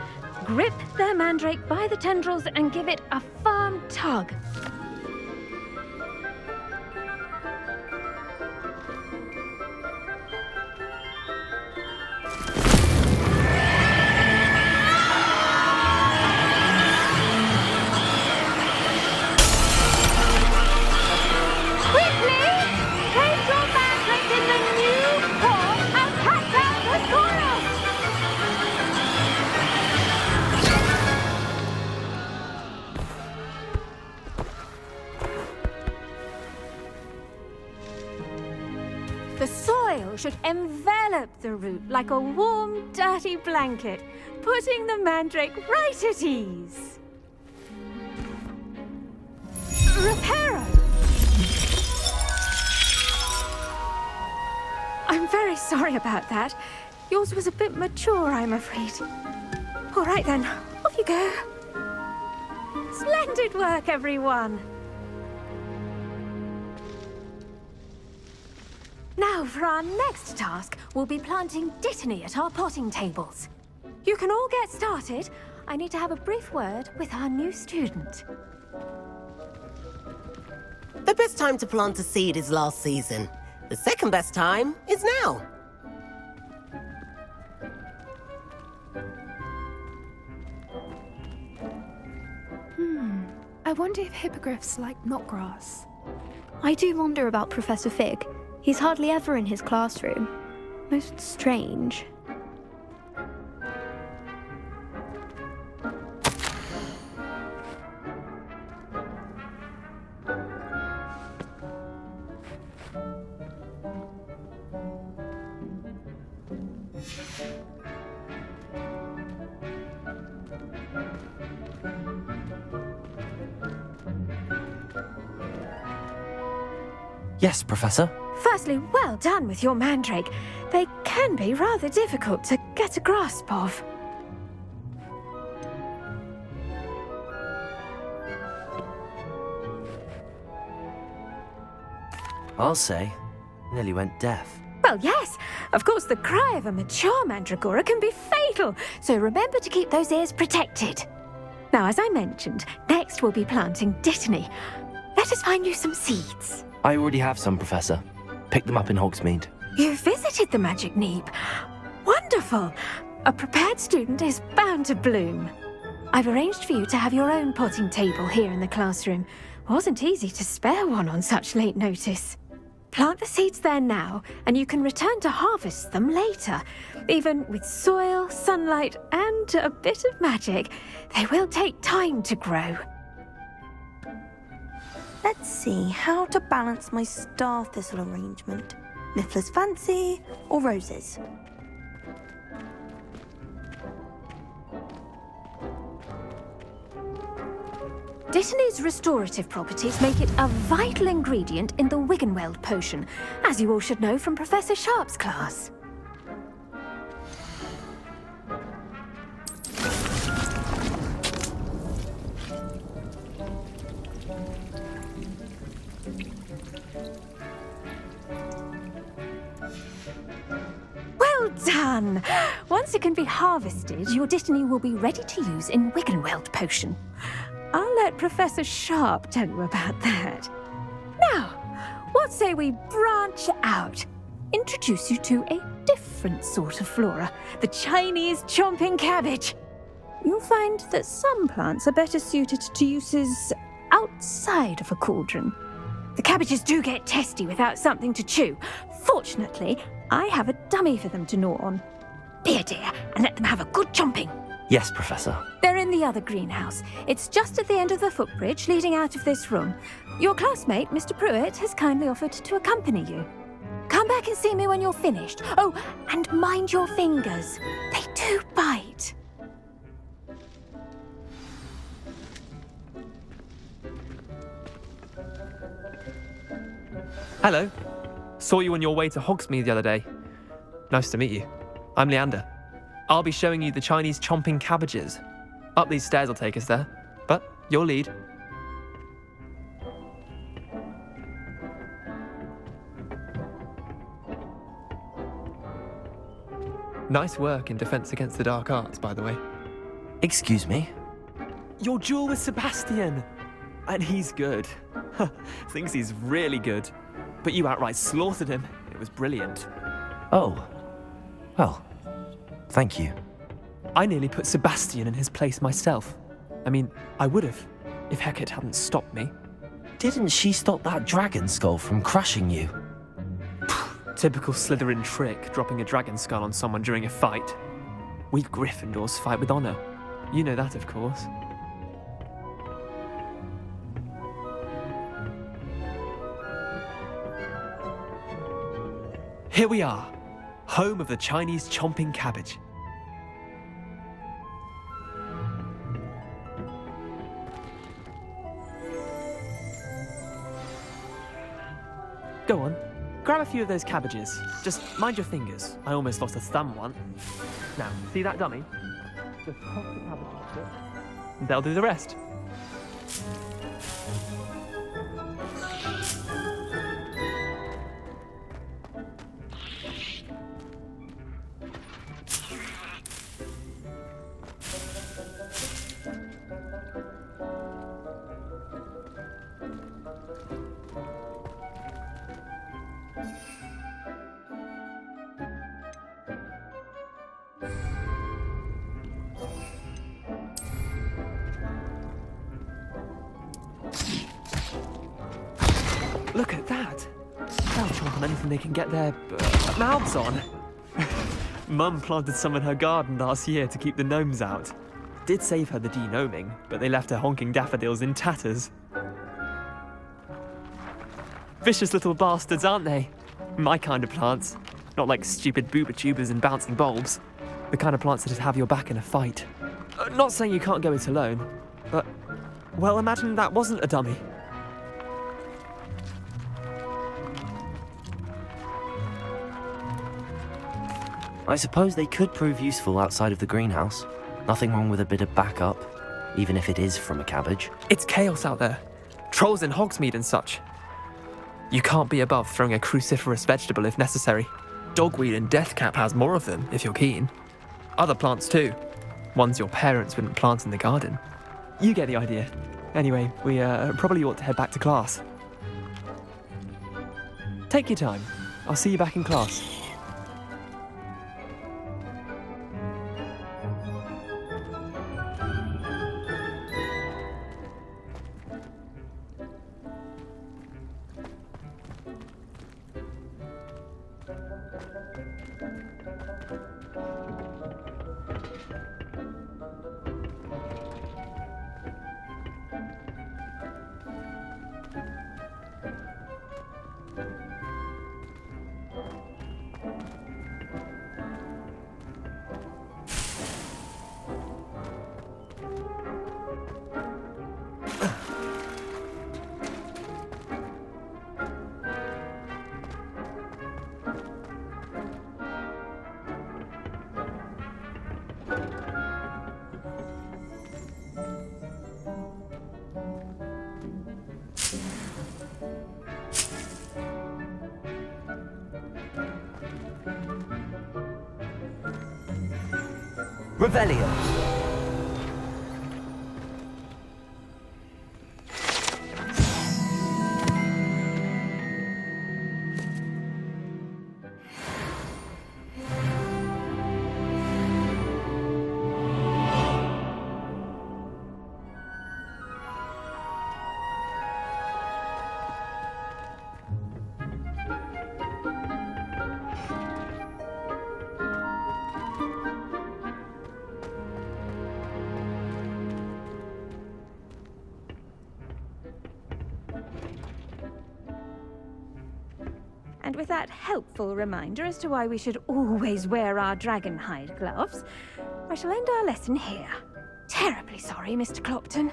grip their mandrake by the tendrils and give it a firm tug. The soil should envelop the root like a warm, dirty blanket, putting the mandrake right at ease. Reparo! I'm very sorry about that. Yours was a bit mature, I'm afraid. All right then, off you go. Splendid work, everyone. Now, for our next task, we'll be planting Dittany at our potting tables. You can all get started. I need to have a brief word with our new student. The best time to plant a seed is last season. The second best time is now. I wonder if hippogriffs like knotgrass. I do wonder about Professor Fig. He's hardly ever in his classroom. Most strange. Yes, Professor? Firstly, well done with your mandrake. They can be rather difficult to get a grasp of. I'll say, nearly went deaf. Well, yes. Of course, the cry of a mature mandragora can be fatal, so remember to keep those ears protected. Now, as I mentioned, next we'll be planting Dittany. Let us find you some seeds. I already have some, Professor. Picked them up in Hogsmeade. You visited the Magic Neep. Wonderful. A prepared student is bound to bloom. I've arranged for you to have your own potting table here in the classroom. Wasn't easy to spare one on such late notice. Plant the seeds there now, and you can return to harvest them later. Even with soil, sunlight, and a bit of magic, they will take time to grow. Let's see how to balance my star thistle arrangement. Niffler's fancy or roses? Dittany's restorative properties make it a vital ingredient in the Wiggenweld potion, as you all should know from Professor Sharp's class. Well done! Once it can be harvested, your Dittany will be ready to use in Wiggenweld potion. I'll let Professor Sharp tell you about that. Now, what say we branch out? Introduce you to a different sort of flora, the Chinese chomping cabbage. You'll find that some plants are better suited to uses outside of a cauldron. The cabbages do get testy without something to chew. Fortunately, I have a dummy for them to gnaw on. Be a dear and let them have a good chomping. Yes, Professor. They're in the other greenhouse. It's just at the end of the footbridge leading out of this room. Your classmate, Mr. Pruitt, has kindly offered to accompany you. Come back and see me when you're finished. Oh, and mind your fingers. They do bite. Hello. Saw you on your way to Hogsmeade the other day. Nice to meet you. I'm Leander. I'll be showing you the Chinese chomping cabbages. Up these stairs will take us there, but you'll lead. Nice work in Defense Against the Dark Arts, by the way. Excuse me? Your duel with Sebastian! And he's good. Thinks he's really good. But you outright slaughtered him. It was brilliant. Oh. Well, thank you. I nearly put Sebastian in his place myself. I mean, I would have, if Hecate hadn't stopped me. Didn't she stop that dragon skull from crushing you? Typical Slytherin trick, dropping a dragon skull on someone during a fight. We Gryffindors fight with honor. You know that, of course. Here we are, home of the Chinese chomping cabbage. Go on, grab a few of those cabbages. Just mind your fingers. I almost lost a thumb once. Now, see that dummy? Just toss the cabbages a bit, and they'll do the rest. Look at that! They'll chomp on anything they can get their mouths on. Mum planted some in her garden last year to keep the gnomes out. Did save her the de-gnoming, but they left her honking daffodils in tatters. Vicious little bastards, aren't they? My kind of plants. Not like stupid booba tubers and bouncing bulbs. The kind of plants that'd have your back in a fight. Not saying you can't go it alone, but, well, imagine that wasn't a dummy. I suppose they could prove useful outside of the greenhouse. Nothing wrong with a bit of backup, even if it is from a cabbage. It's chaos out there. Trolls in Hogsmeade and such. You can't be above throwing a cruciferous vegetable if necessary. Dogweed and deathcap has more of them, if you're keen. Other plants too. Ones your parents wouldn't plant in the garden. You get the idea. Anyway, we probably ought to head back to class. Take your time. I'll see you back in class. Revelio. And with that helpful reminder as to why we should always wear our dragon hide gloves, I shall end our lesson here. Terribly sorry, Mr. Clopton.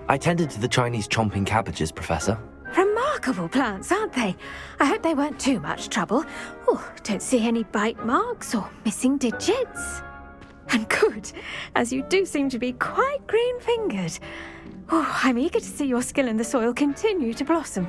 I tended to the Chinese chomping cabbages, Professor. Remarkable plants, aren't they? I hope they weren't too much trouble. Oh, don't see any bite marks or missing digits. And good, as you do seem to be quite green-fingered. Oh, I'm eager to see your skill in the soil continue to blossom.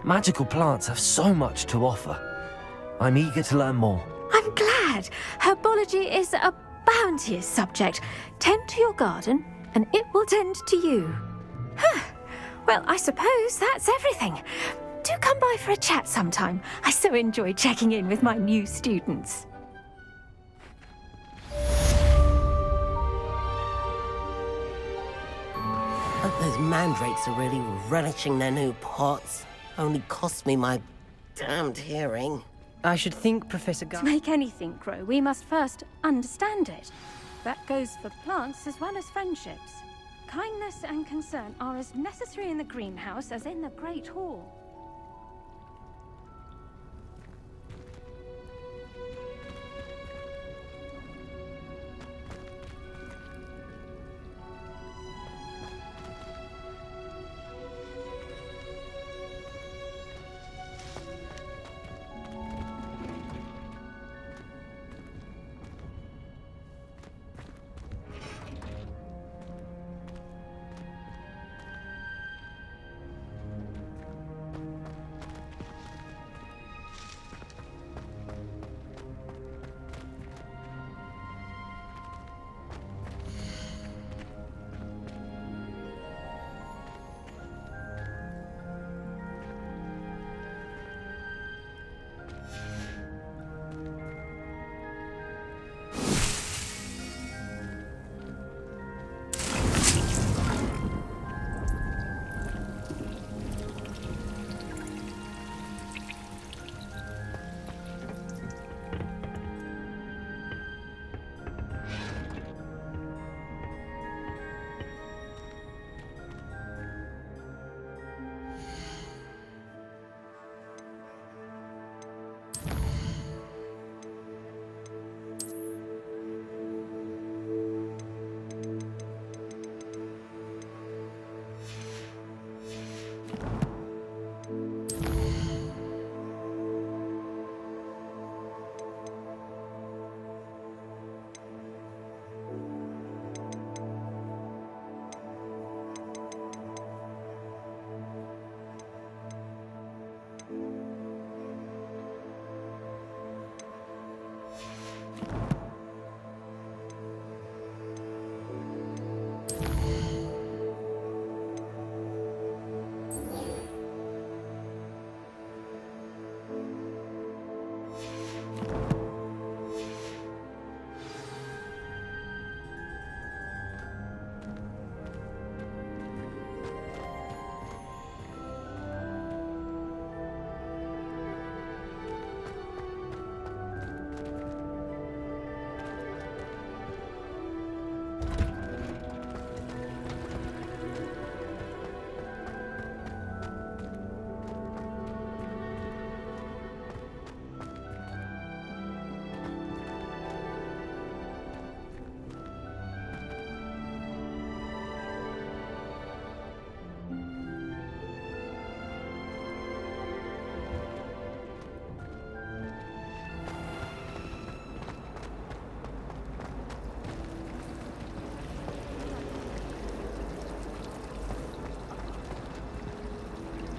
Magical plants have so much to offer. I'm eager to learn more. I'm glad. Herbology is a bounteous subject. Tend to your garden, and it will tend to you. Huh. Well, I suppose that's everything. Do come by for a chat sometime. I so enjoy checking in with my new students. But those mandrakes are really relishing their new pots. Only cost me my damned hearing. I should think, Professor To make anything grow, we must first understand it. That goes for plants as well as friendships. Kindness and concern are as necessary in the greenhouse as in the Great Hall.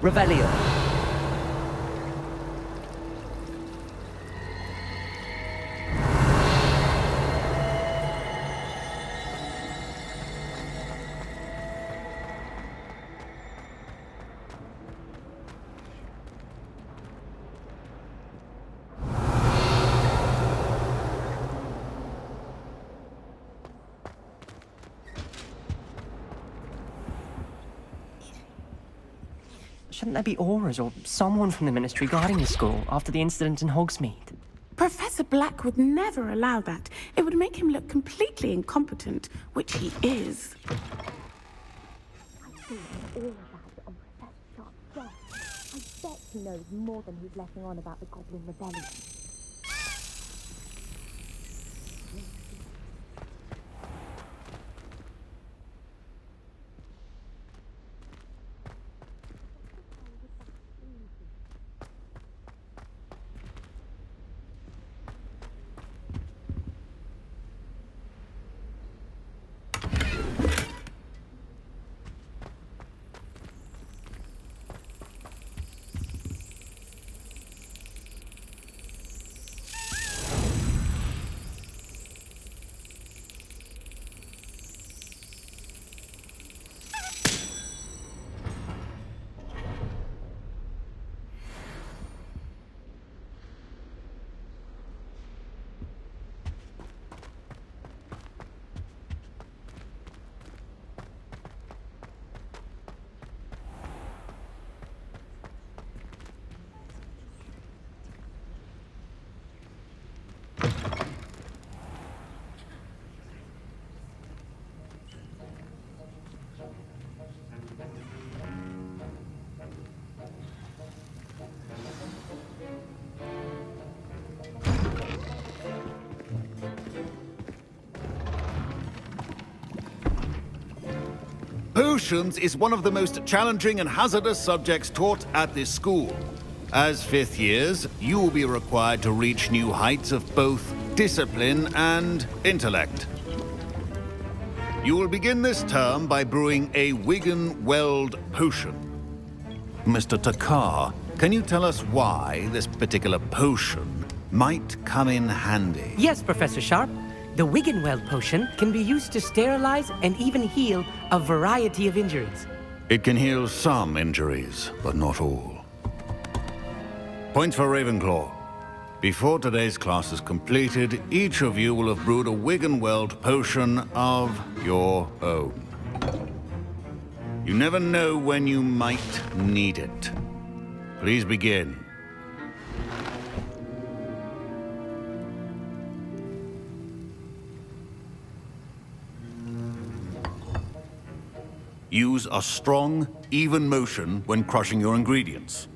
Revelio. Shouldn't there be auras or someone from the Ministry guarding the school after the incident in Hogsmeade? Professor Black would never allow that. It would make him look completely incompetent, which he is. I bet he knows more than he's letting on about the Goblin Rebellion. Potions is one of the most challenging and hazardous subjects taught at this school. As fifth years, you will be required to reach new heights of both discipline and intellect. You will begin this term by brewing a Wiggenweld potion. Mr. Takar, can you tell us why this particular potion might come in handy? Yes, Professor Sharp. The Wiggenweld potion can be used to sterilize and even heal a variety of injuries. It can heal some injuries, but not all. Point for Ravenclaw. Before today's class is completed, each of you will have brewed a Wiggenweld potion of your own. You never know when you might need it. Please begin. Use a strong, even motion when crushing your ingredients.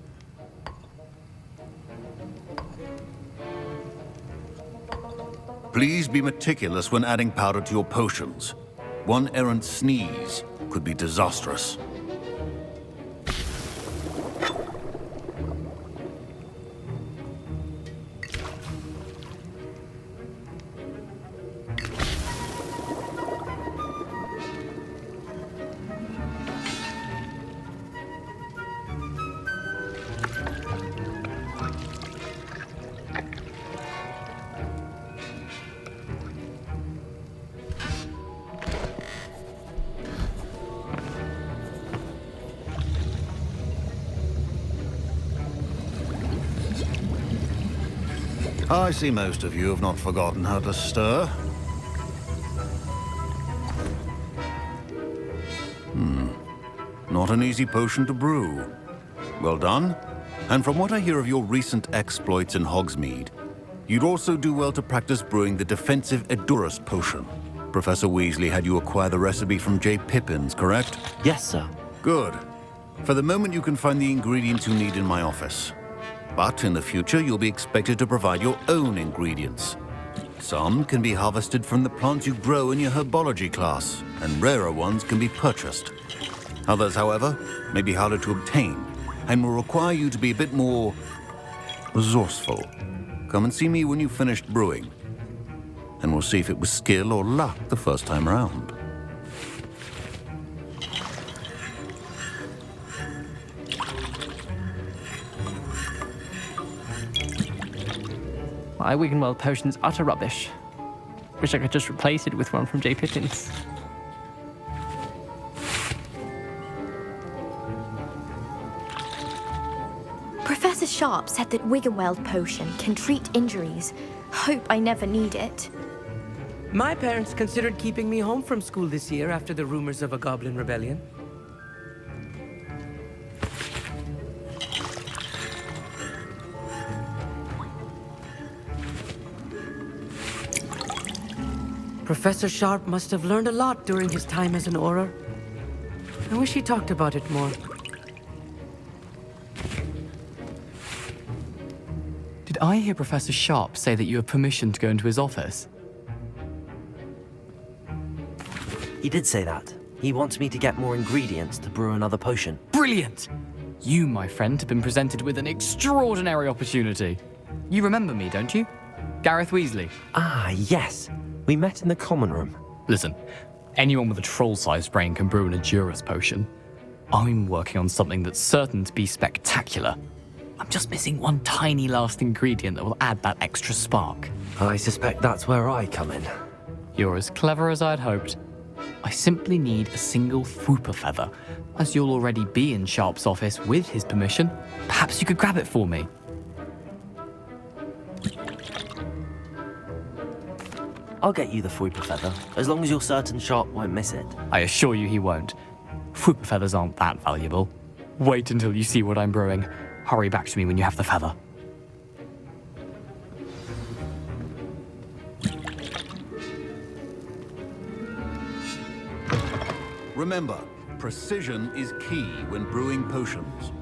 Please be meticulous when adding powder to your potions. One errant sneeze could be disastrous. I see most of you have not forgotten how to stir. Not an easy potion to brew. Well done. And from what I hear of your recent exploits in Hogsmeade, you'd also do well to practice brewing the defensive Edurus potion. Professor Weasley had you acquire the recipe from J. Pippin's, correct? Yes, sir. Good. For the moment, you can find the ingredients you need in my office. But in the future, you'll be expected to provide your own ingredients. Some can be harvested from the plants you grow in your herbology class, and rarer ones can be purchased. Others, however, may be harder to obtain, and will require you to be a bit more resourceful. Come and see me when you've finished brewing, and we'll see if it was skill or luck the first time around. My Wiggenweld potion's utter rubbish. Wish I could just replace it with one from J. Pippin's. Professor Sharp said that Wiggenweld potion can treat injuries. Hope I never need it. My parents considered keeping me home from school this year after the rumors of a goblin rebellion. Professor Sharp must have learned a lot during his time as an Auror. I wish he talked about it more. Did I hear Professor Sharp say that you have permission to go into his office? He did say that. He wants me to get more ingredients to brew another potion. Brilliant! You, my friend, have been presented with an extraordinary opportunity. You remember me, don't you? Gareth Weasley. Ah, yes. We met in the common room. Listen, anyone with a troll-sized brain can brew an Edurus potion. I'm working on something that's certain to be spectacular. I'm just missing one tiny last ingredient that will add that extra spark. I suspect that's where I come in. You're as clever as I'd hoped. I simply need a single Whooper feather. As you'll already be in Sharp's office with his permission, perhaps you could grab it for me. I'll get you the Whooper feather, as long as you're certain Sharp won't miss it. I assure you he won't. Whooper feathers aren't that valuable. Wait until you see what I'm brewing. Hurry back to me when you have the feather. Remember, precision is key when brewing potions.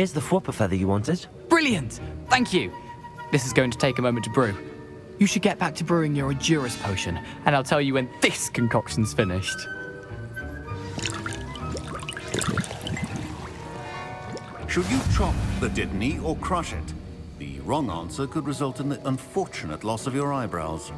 Here's the Fwopper feather you wanted. Brilliant! Thank you! This is going to take a moment to brew. You should get back to brewing your Edurus potion, and I'll tell you when this concoction's finished. Should you chop the Dittany or crush it? The wrong answer could result in the unfortunate loss of your eyebrows.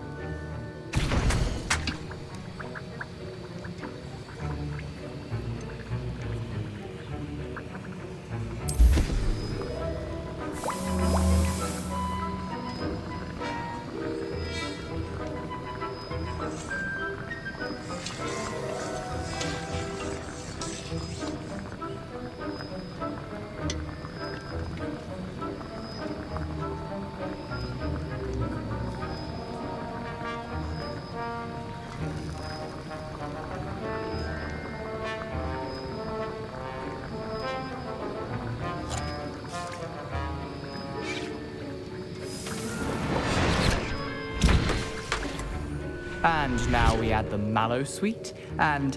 And now we add the mallow sweet, and...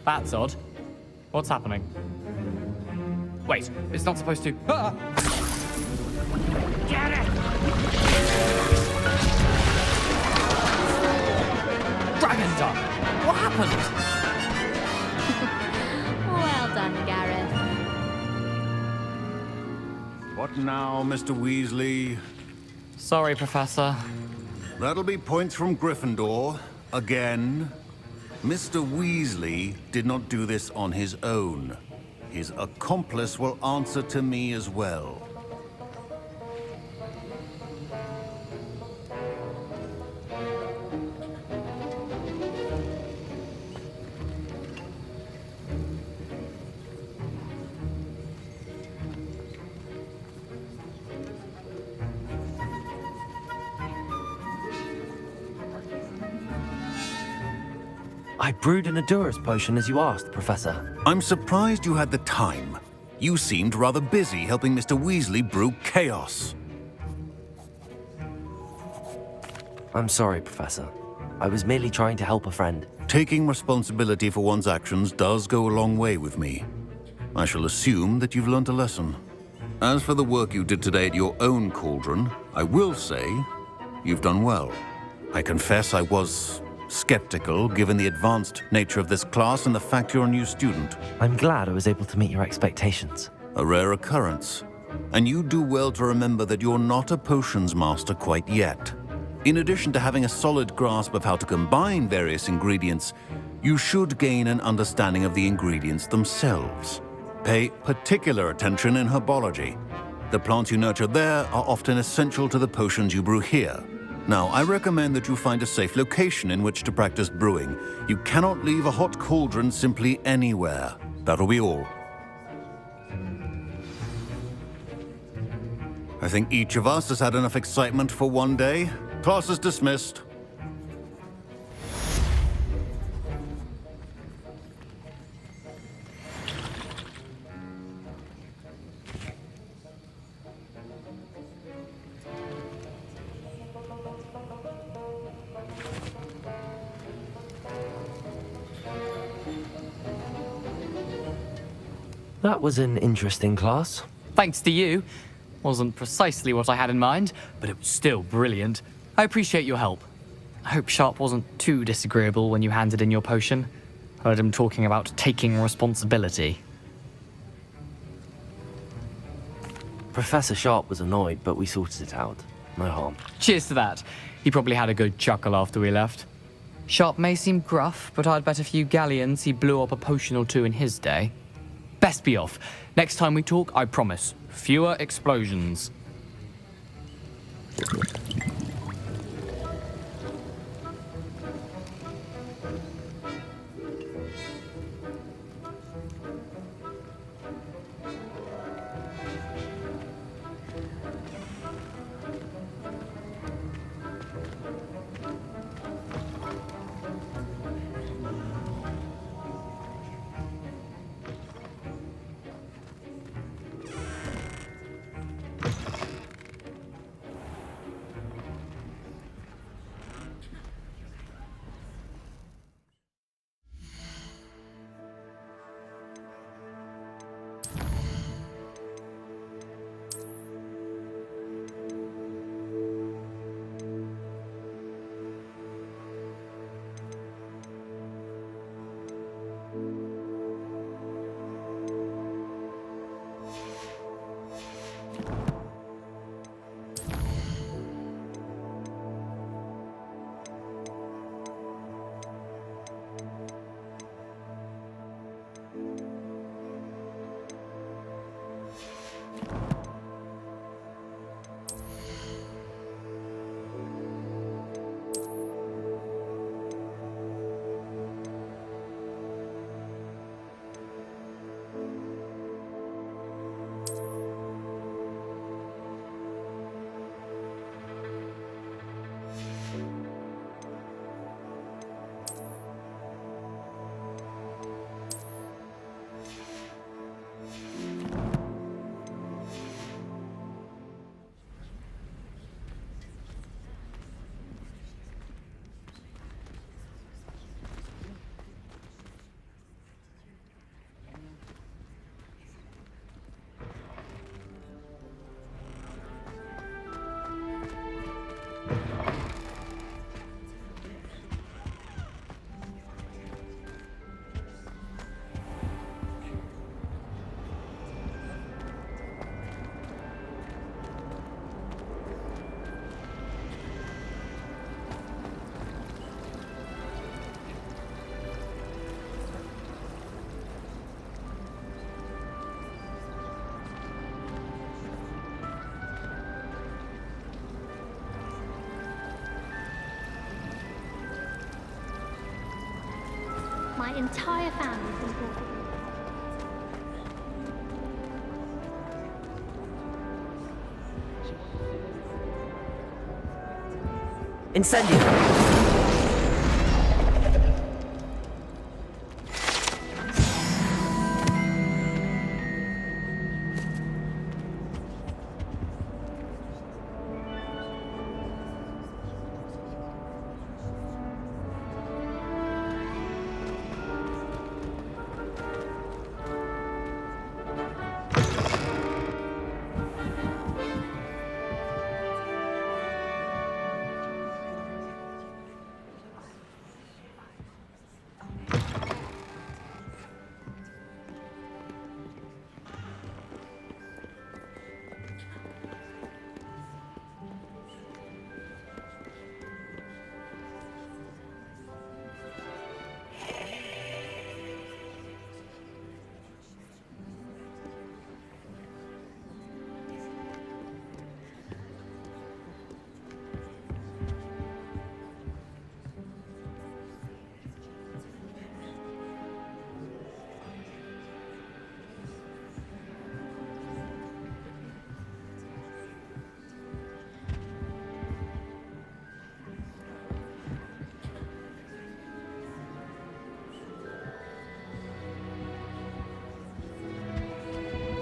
That's odd. What's happening? Wait, it's not supposed to... Ah! Get it! Dragon Duck! What happened? Well done, Gareth. What now, Mr. Weasley? Sorry, Professor. That'll be points from Gryffindor. Again. Mr. Weasley did not do this on his own. His accomplice will answer to me as well. I brewed an Edurus potion as you asked, Professor. I'm surprised you had the time. You seemed rather busy helping Mr. Weasley brew chaos. I'm sorry, Professor. I was merely trying to help a friend. Taking responsibility for one's actions does go a long way with me. I shall assume that you've learnt a lesson. As for the work you did today at your own cauldron, I will say you've done well. I confess I was skeptical, given the advanced nature of this class and the fact you're a new student. I'm glad I was able to meet your expectations. A rare occurrence. And you do well to remember that you're not a potions master quite yet. In addition to having a solid grasp of how to combine various ingredients, you should gain an understanding of the ingredients themselves. Pay particular attention in herbology. The plants you nurture there are often essential to the potions you brew here. Now, I recommend that you find a safe location in which to practice brewing. You cannot leave a hot cauldron simply anywhere. That'll be all. I think each of us has had enough excitement for one day. Class is dismissed. That was an interesting class. Thanks to you. Wasn't precisely what I had in mind, but it was still brilliant. I appreciate your help. I hope Sharp wasn't too disagreeable when you handed in your potion. Heard him talking about taking responsibility. Professor Sharp was annoyed, but we sorted it out. No harm. Cheers to that. He probably had a good chuckle after we left. Sharp may seem gruff, but I'd bet a few galleons he blew up a potion or two in his day. Best be off. Next time we talk, I promise, fewer explosions. My entire family's important. Incendio!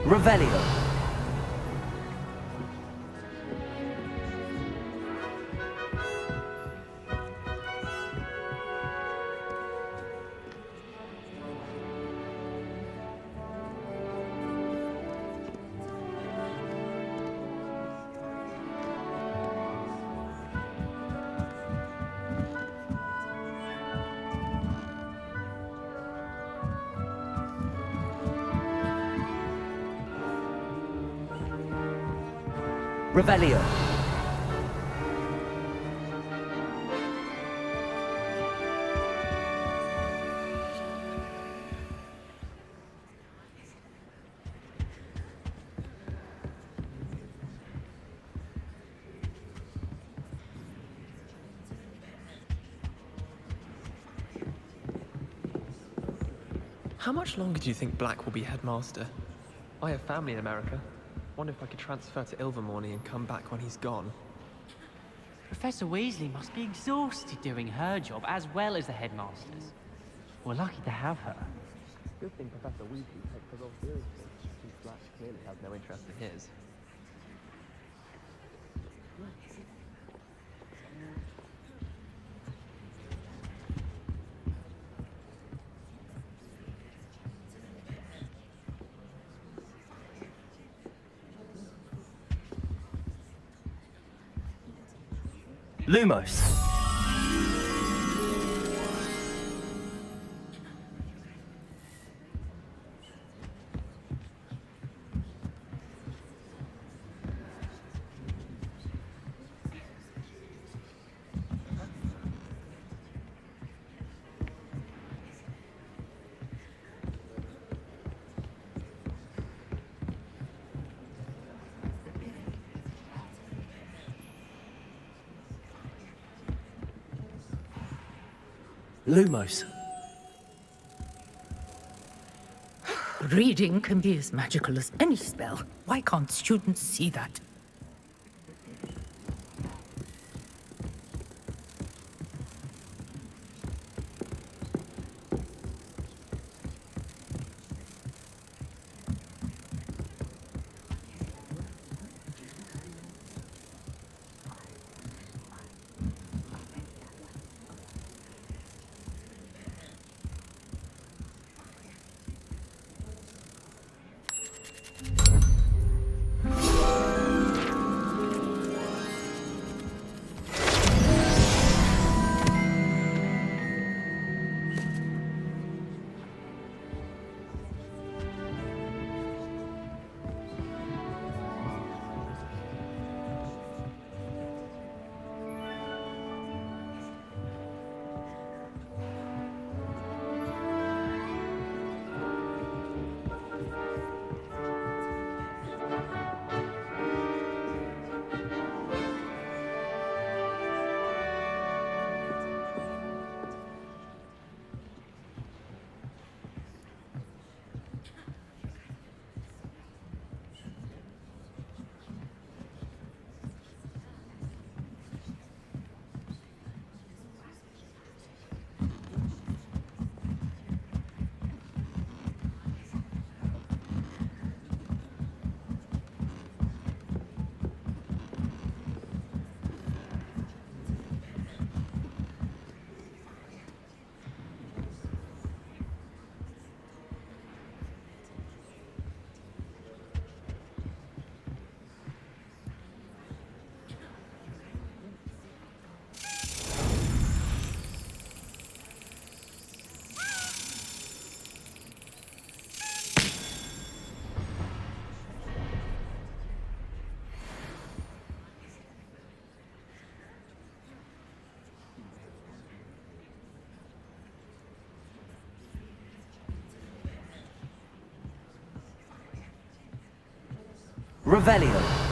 Revelio. Revelio. How much longer do you think Black will be headmaster? I have family in America. Wonder if I could transfer to Ilvermorny and come back when he's gone. Professor Weasley must be exhausted doing her job as well as the headmaster's. We're lucky to have her. Good thing Professor Weasley takes her role seriously, since Black clearly has no interest in his. Lumos. Lumos. Reading can be as magical as any spell. Why can't students see that? Revelio.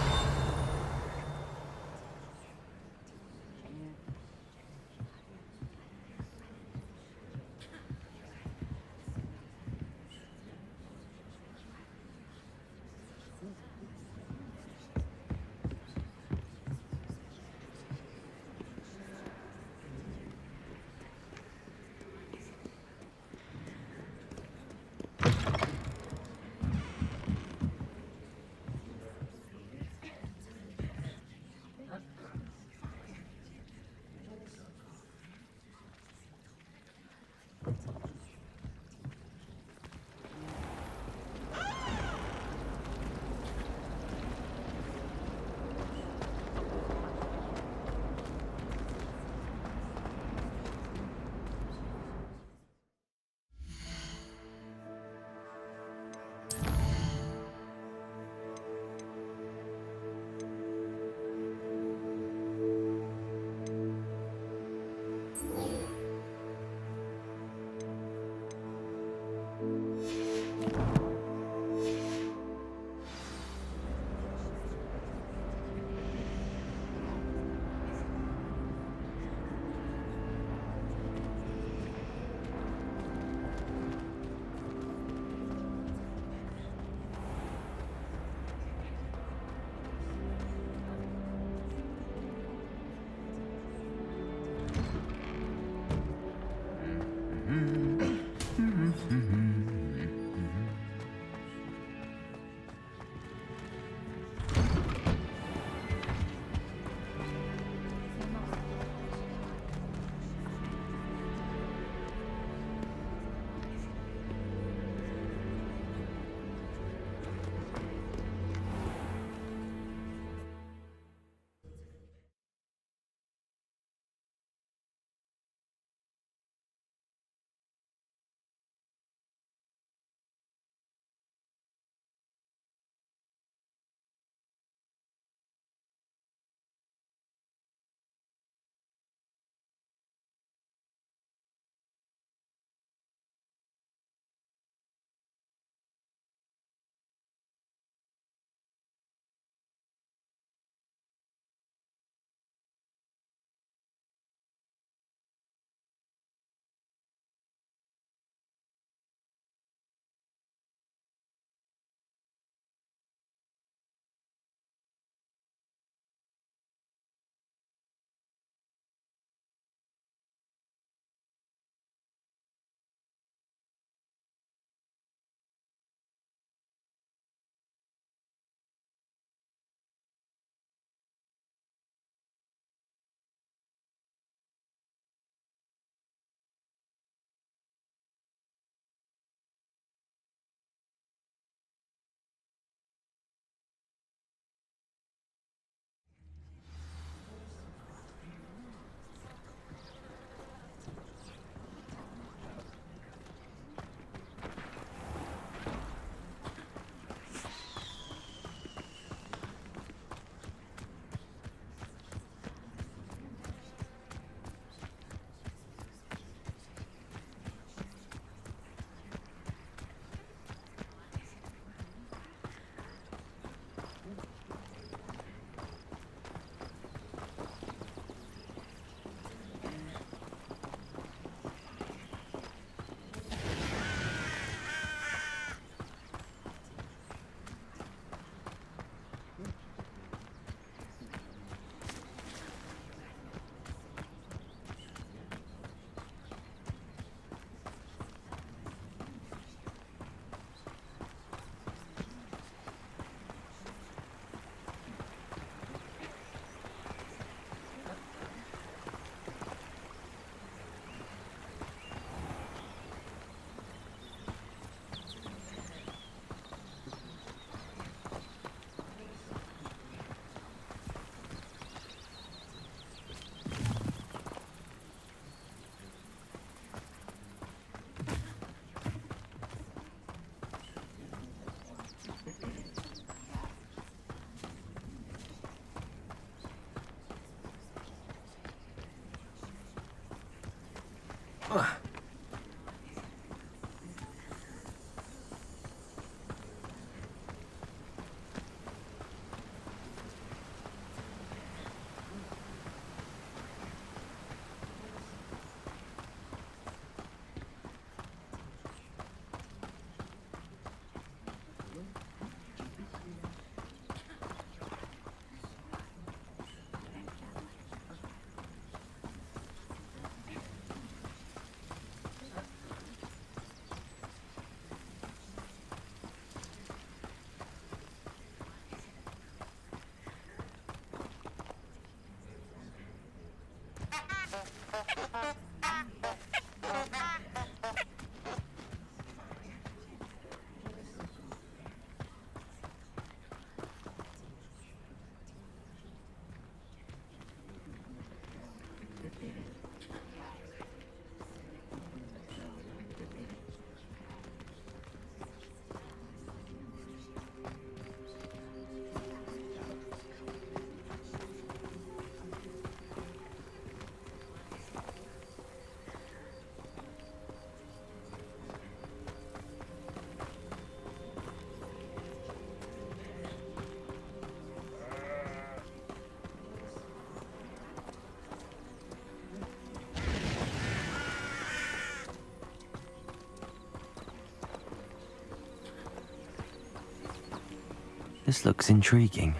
This looks intriguing.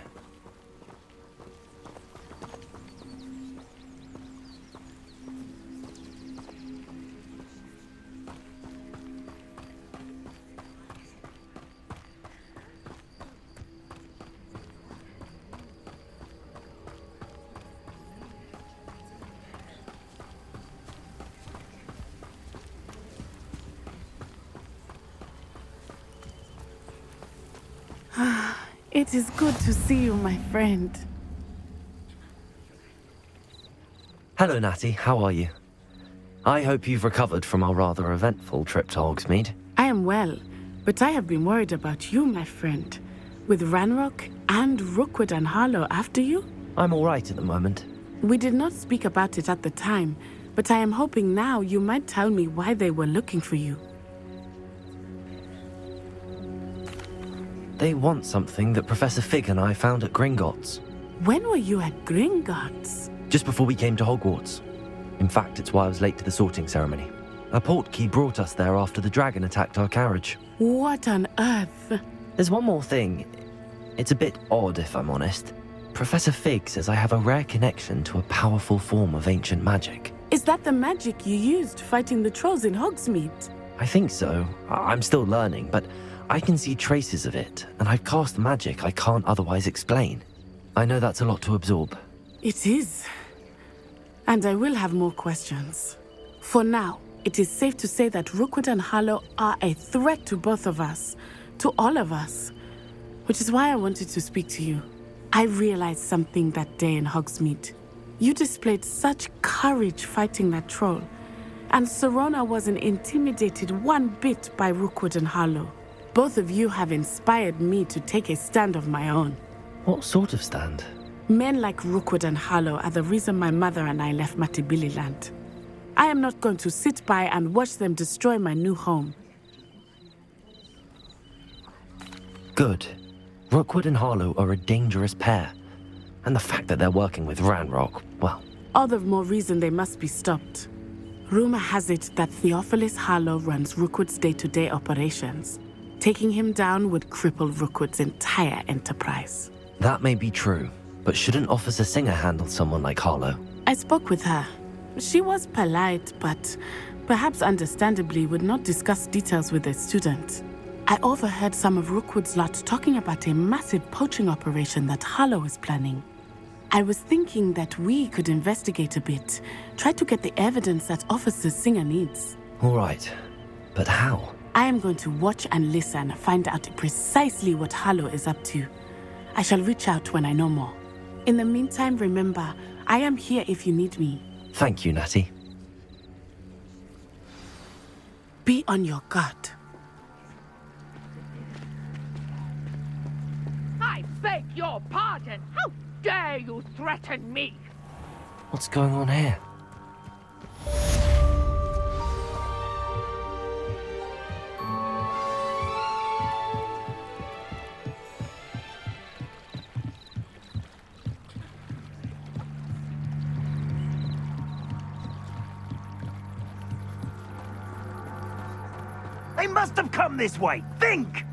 It is good to see you, my friend. Hello, Natty. How are you? I hope you've recovered from our rather eventful trip to Hogsmeade. I am well, but I have been worried about you, my friend. With Ranrock and Rookwood and Harlow after you? I'm all right at the moment. We did not speak about it at the time, but I am hoping now you might tell me why they were looking for you. They want something that Professor Fig and I found at Gringotts. When were you at Gringotts? Just before we came to Hogwarts. In fact, it's why I was late to the sorting ceremony. A portkey brought us there after the dragon attacked our carriage. What on earth? There's one more thing. It's a bit odd, if I'm honest. Professor Fig says I have a rare connection to a powerful form of ancient magic. Is that the magic you used fighting the trolls in Hogsmeade? I think so. I'm still learning, but I can see traces of it, and I've cast magic I can't otherwise explain. I know that's a lot to absorb. It is. And I will have more questions. For now, it is safe to say that Rookwood and Harlow are a threat to both of us, to all of us, which is why I wanted to speak to you. I realized something that day in Hogsmeade. You displayed such courage fighting that troll, and Serona wasn't intimidated one bit by Rookwood and Harlow. Both of you have inspired me to take a stand of my own. What sort of stand? Men like Rookwood and Harlow are the reason my mother and I left Matibili land. I am not going to sit by and watch them destroy my new home. Good. Rookwood and Harlow are a dangerous pair. And the fact that they're working with Ranrock, well... All the more reason they must be stopped. Rumor has it that Theophilus Harlow runs Rookwood's day-to-day operations. Taking him down would cripple Rookwood's entire enterprise. That may be true, but shouldn't Officer Singer handle someone like Harlow? I spoke with her. She was polite, but perhaps understandably would not discuss details with a student. I overheard some of Rookwood's lot talking about a massive poaching operation that Harlow is planning. I was thinking that we could investigate a bit, try to get the evidence that Officer Singer needs. All right, but how? I am going to watch and listen, find out precisely what Harlow is up to. I shall reach out when I know more. In the meantime, remember, I am here if you need me. Thank you, Natty. Be on your guard. I beg your pardon. How dare you threaten me? What's going on here? They must have come this way. Think!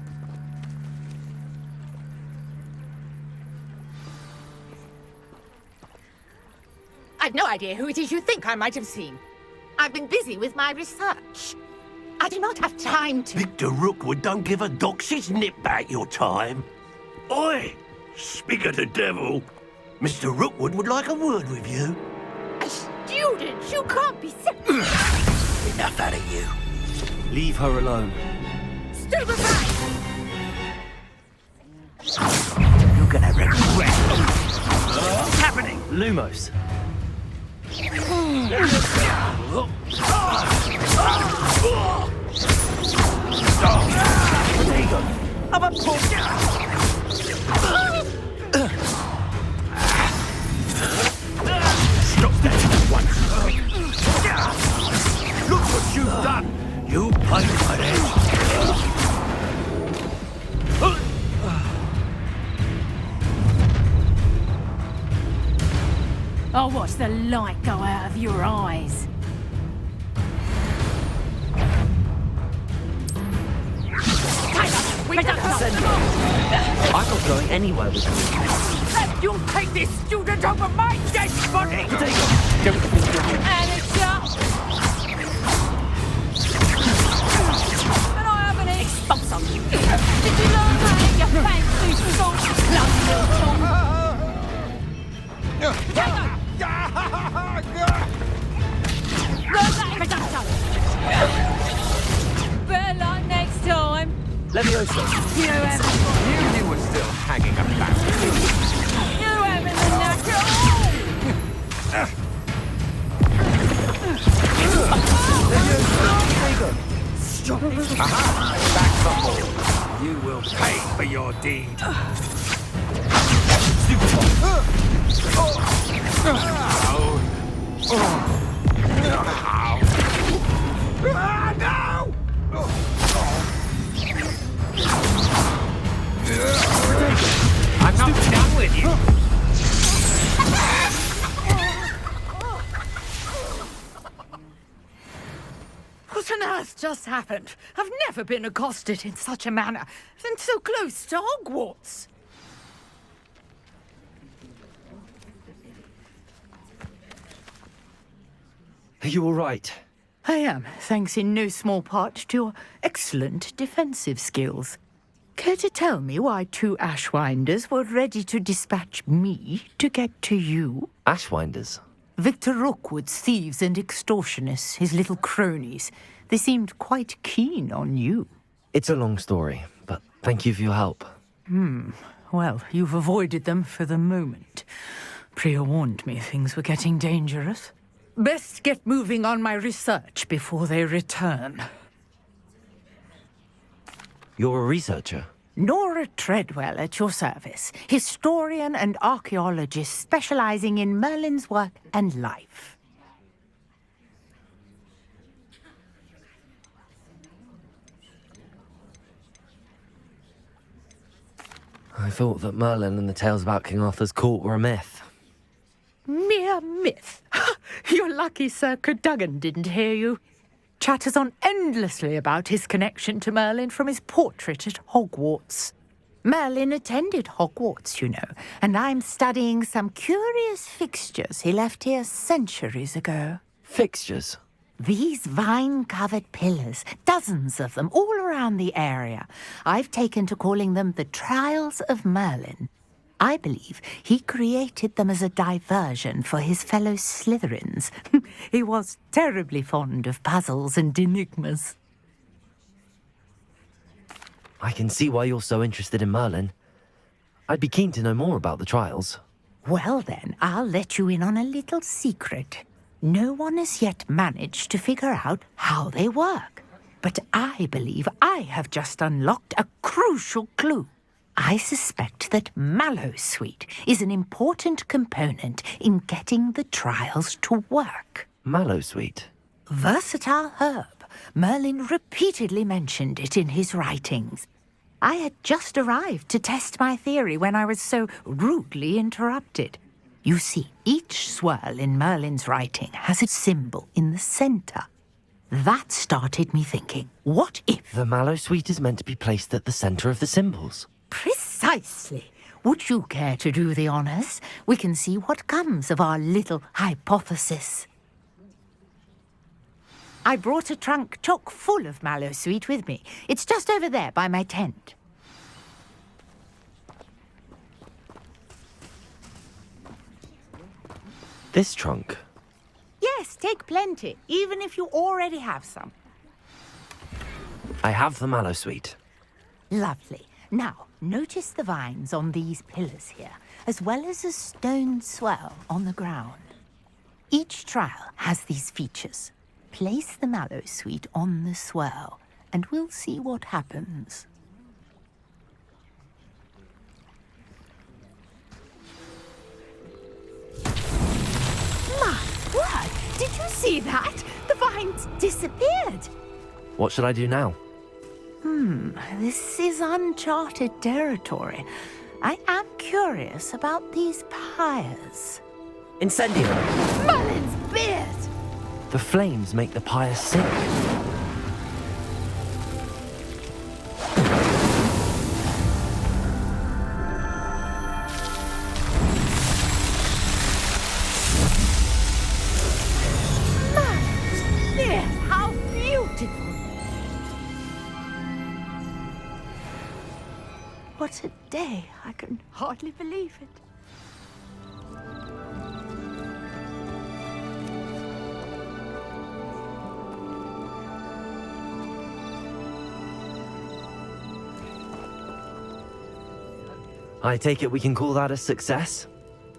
I've no idea who it is you think I might have seen. I've been busy with my research. I do not have time to... Victor Rookwood don't give a doxy's nip back your time. Oi! Speak of the devil. Mr. Rookwood would like a word with you. student! You can't be sick! Enough out of you. Leave her alone. Stupefy! You're gonna regret. What's happening? Lumos. Potato. I'm a poor. Stop that once. Look what you've done. You paid for it. I'll watch the light go out of your eyes. I'm not going anywhere with you. You'll take this student over my dead body! And it's up! And I haven't expulsed you! Did you learn that in your fancy school? Learn that in production! Better luck next time! Leviosa. You were still hanging about. You haven't the knack at all! Aha! Back for more. You will pay for your deed. No! I'm not done with you. What on earth just happened? I've never been accosted in such a manner, and so close to Hogwarts. Are you all right? I am, thanks in no small part to your excellent defensive skills. Care to tell me why two Ashwinders were ready to dispatch me to get to you? Ashwinders? Victor Rookwood's thieves and extortionists, his little cronies. They seemed quite keen on you. It's a long story, but thank you for your help. Well, you've avoided them for the moment. Priya warned me things were getting dangerous. Best get moving on my research before they return. You're a researcher? Nora Treadwell at your service, historian and archaeologist specializing in Merlin's work and life. I thought that Merlin and the tales about King Arthur's court were a myth. Mere myth. You're lucky Sir Cadogan didn't hear you. Chatters on endlessly about his connection to Merlin from his portrait at Hogwarts. Merlin attended Hogwarts, you know, and I'm studying some curious fixtures he left here centuries ago. Fixtures? These vine-covered pillars, dozens of them, all around the area. I've taken to calling them the Trials of Merlin. I believe he created them as a diversion for his fellow Slytherins. He was terribly fond of puzzles and enigmas. I can see why you're so interested in Merlin. I'd be keen to know more about the trials. Well then, I'll let you in on a little secret. No one has yet managed to figure out how they work. But I believe I have just unlocked a crucial clue. I suspect that Mallowsweet is an important component in getting the trials to work. Mallowsweet? Versatile herb. Merlin repeatedly mentioned it in his writings. I had just arrived to test my theory when I was so rudely interrupted. You see, each swirl in Merlin's writing has its symbol in the centre. That started me thinking, what if... The Mallowsweet is meant to be placed at the centre of the symbols. Precisely. Would you care to do the honours? We can see what comes of our little hypothesis. I brought a trunk chock full of Mallowsweet with me. It's just over there by my tent. This trunk? Take plenty, even if you already have some. I have the mallow sweet. Lovely. Now, notice the vines on these pillars here, as well as a stone swell on the ground. Each trial has these features. Place the mallow sweet on the swell, and we'll see what happens. My word! Did you see that? The vines disappeared! What should I do now? This is uncharted territory. I am curious about these pyres. Incendio! Merlin's beard! The flames make the pyre sink. Merlin's beard! How beautiful! What a day! I can hardly believe it. I take it we can call that a success?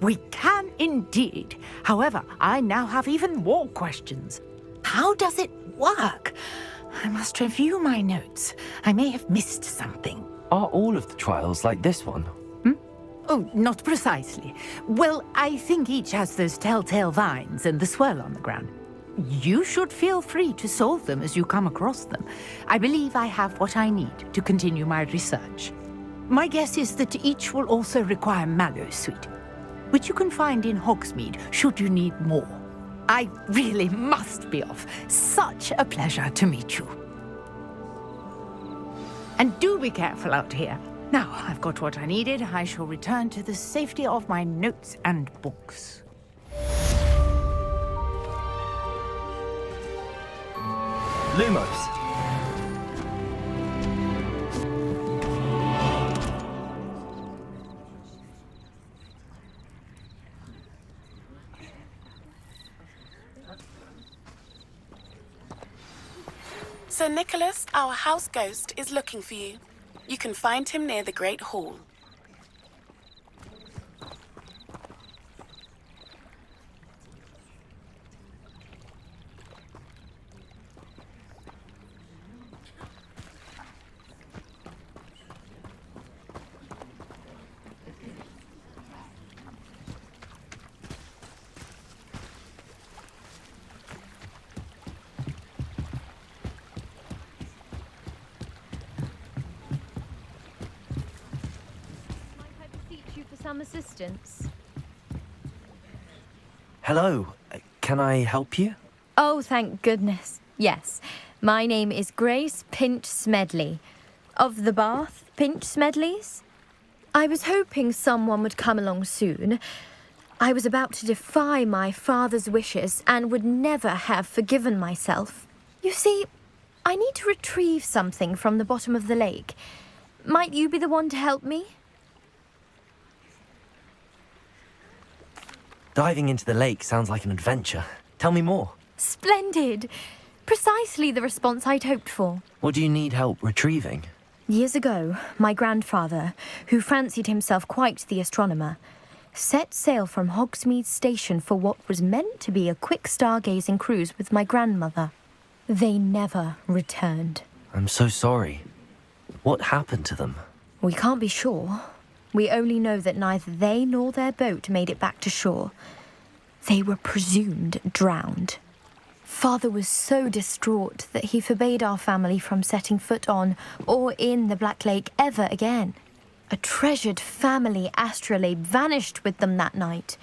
We can indeed. However, I now have even more questions. How does it work? I must review my notes. I may have missed something. Are all of the trials like this one? Oh, not precisely. Well, I think each has those telltale vines and the swirl on the ground. You should feel free to solve them as you come across them. I believe I have what I need to continue my research. My guess is that each will also require mallow sweet, which you can find in Hogsmeade should you need more. I really must be off. Such a pleasure to meet you. And do be careful out here. Now I've got what I needed, I shall return to the safety of my notes and books. Lumos! Sir Nicholas, our house ghost, is looking for you. You can find him near the Great Hall. Some assistance. Hello, can I help you? Oh, thank goodness. Yes. My name is Grace Pinch Smedley. Of the Bath Pinch Smedleys. I was hoping someone would come along soon. I was about to defy my father's wishes and would never have forgiven myself. You see, I need to retrieve something from the bottom of the lake. Might you be the one to help me? Diving into the lake sounds like an adventure. Tell me more. Splendid! Precisely the response I'd hoped for. What do you need help retrieving? Years ago, my grandfather, who fancied himself quite the astronomer, set sail from Hogsmeade Station for what was meant to be a quick stargazing cruise with my grandmother. They never returned. I'm so sorry. What happened to them? We can't be sure. We only know that neither they nor their boat made it back to shore. They were presumed drowned. Father was so distraught that he forbade our family from setting foot on or in the Black Lake ever again. A treasured family astrolabe vanished with them that night.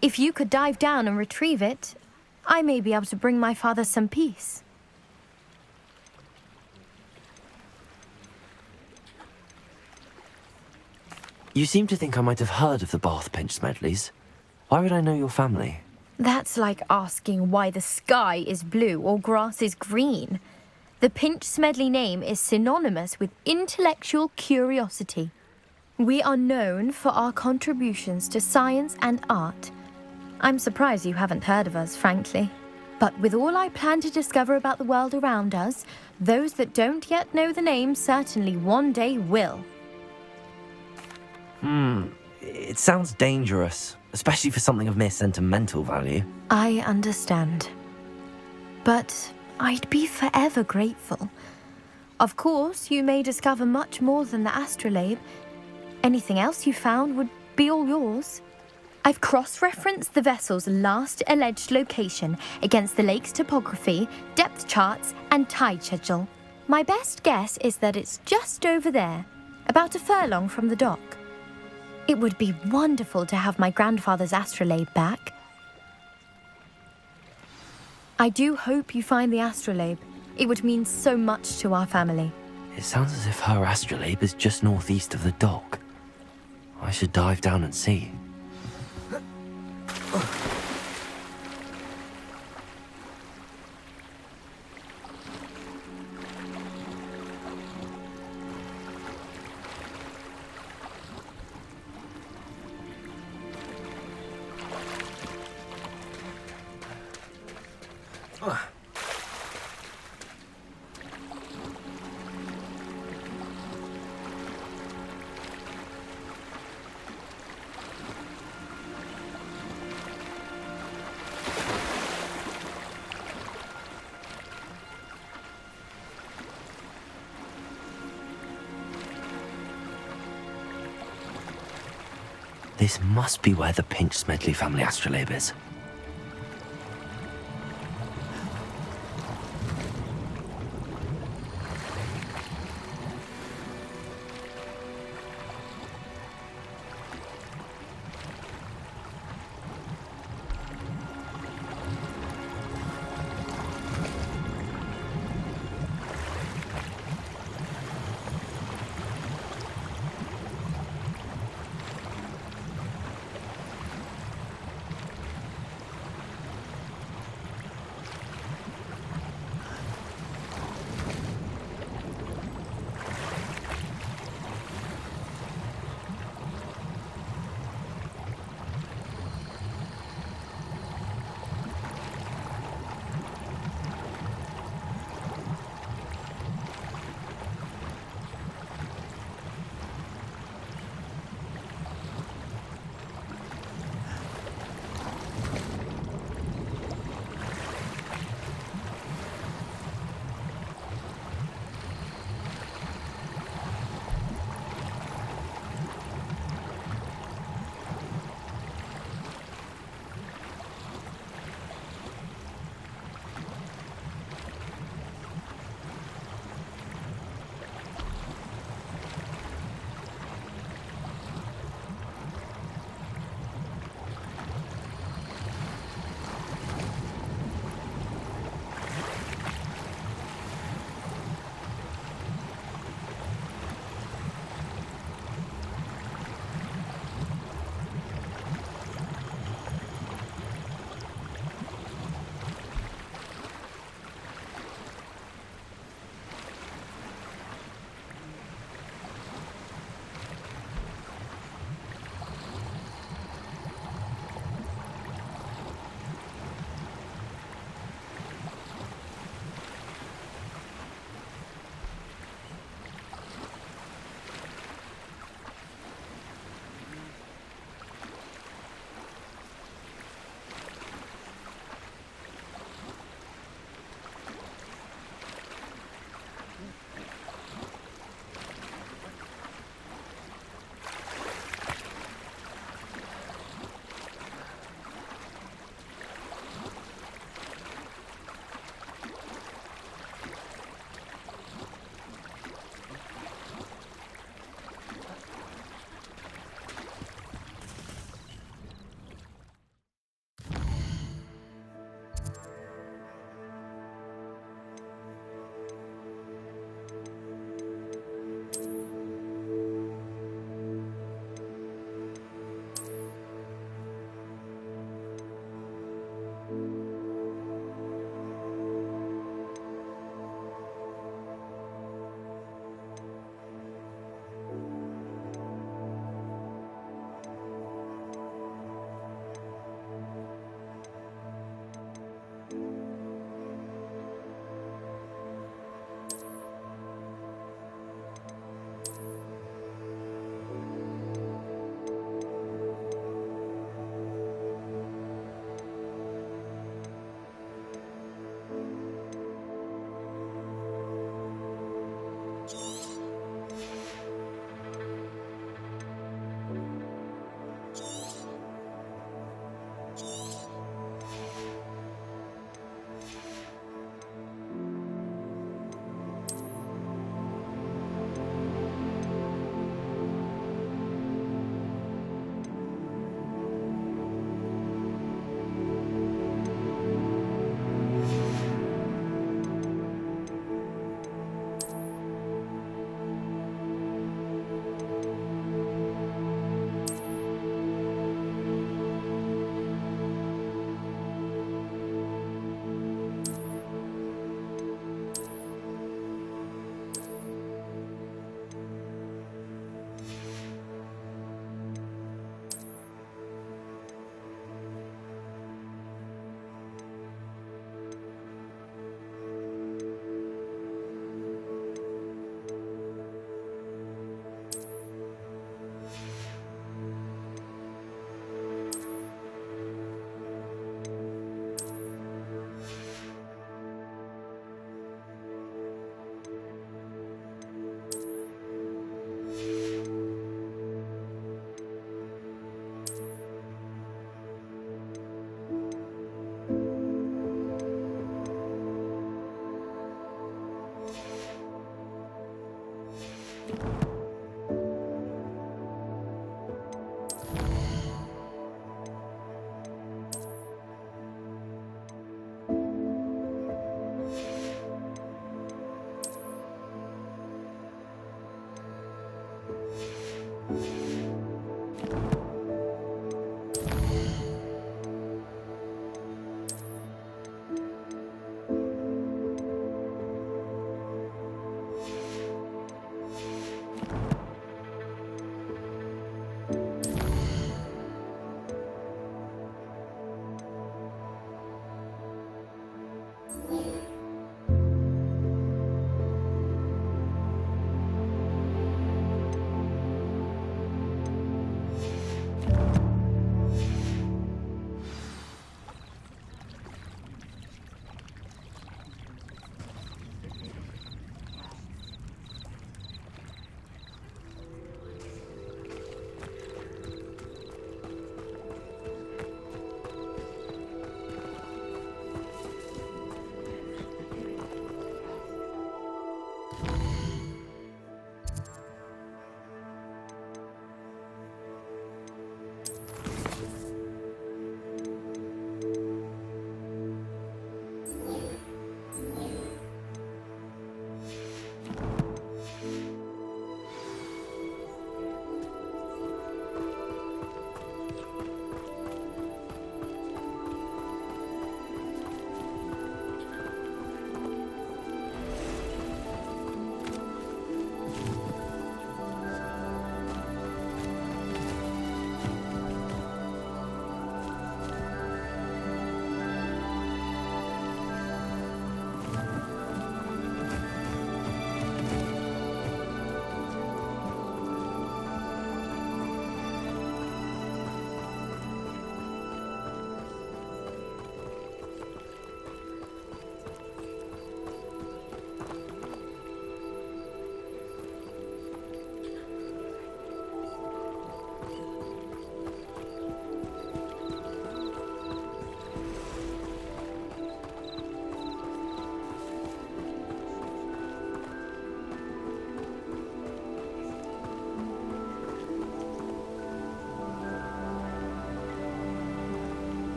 If you could dive down and retrieve it, I may be able to bring my father some peace. You seem to think I might have heard of the Bath Pinch Smedleys. Why would I know your family? That's like asking why the sky is blue or grass is green. The Pinch Smedley name is synonymous with intellectual curiosity. We are known for our contributions to science and art. I'm surprised you haven't heard of us, frankly. But with all I plan to discover about the world around us, those that don't yet know the name certainly one day will. It sounds dangerous, especially for something of mere sentimental value. I understand. But I'd be forever grateful. Of course, you may discover much more than the astrolabe. Anything else you found would be all yours. I've cross-referenced the vessel's last alleged location against the lake's topography, depth charts, and tide schedule. My best guess is that it's just over there, about a furlong from the dock. It would be wonderful to have my grandfather's astrolabe back. I do hope you find the astrolabe. It would mean so much to our family. It sounds as if her astrolabe is just northeast of the dock. I should dive down and see. This must be where the Pinch Smedley family astrolabe is.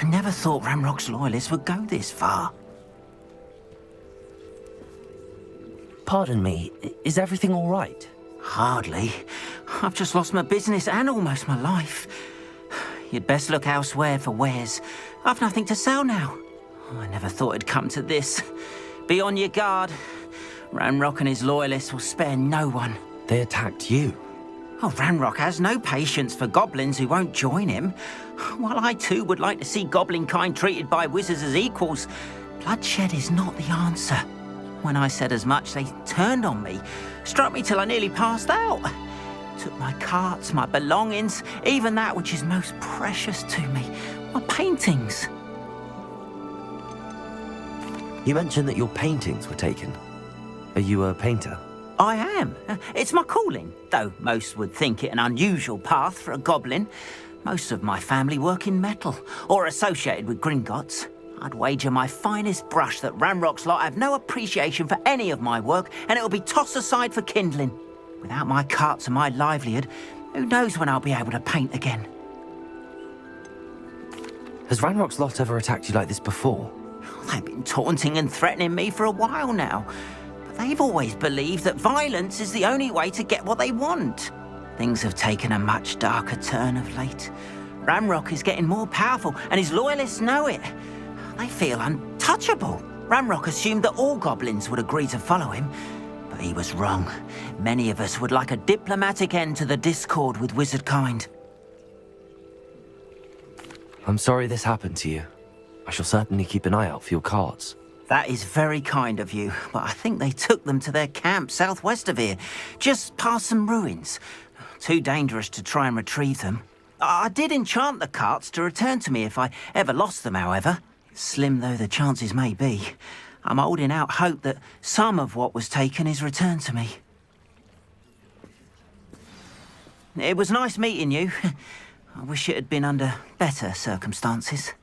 I never thought Ramrock's loyalists would go this far. Pardon me, is everything all right? Hardly. I've just lost my business and almost my life. You'd best look elsewhere for wares. I've nothing to sell now. I never thought it'd come to this. Be on your guard. Ramrock and his loyalists will spare no one. They attacked you? Oh, Ramrock has no patience for goblins who won't join him. While I too would like to see goblin kind treated by wizards as equals, bloodshed is not the answer. When I said as much, they turned on me, struck me till I nearly passed out. Took my carts, my belongings, even that which is most precious to me, my paintings. You mentioned that your paintings were taken. Are you a painter? I am. It's my calling, though most would think it an unusual path for a goblin. Most of my family work in metal, or associated with Gringotts. I'd wager my finest brush that Ramrock's lot have no appreciation for any of my work, and it'll be tossed aside for kindling. Without my carts and my livelihood, who knows when I'll be able to paint again. Has Ramrock's lot ever attacked you like this before? They've been taunting and threatening me for a while now. But they've always believed that violence is the only way to get what they want. Things have taken a much darker turn of late. Ramrock is getting more powerful, and his loyalists know it. They feel untouchable. Ramrock assumed that all goblins would agree to follow him, but he was wrong. Many of us would like a diplomatic end to the discord with wizard kind. I'm sorry this happened to you. I shall certainly keep an eye out for your carts. That is very kind of you, but I think they took them to their camp southwest of here, just past some ruins. Too dangerous to try and retrieve them. I did enchant the carts to return to me if I ever lost them, however. Slim though the chances may be, I'm holding out hope that some of what was taken is returned to me. It was nice meeting you. I wish it had been under better circumstances.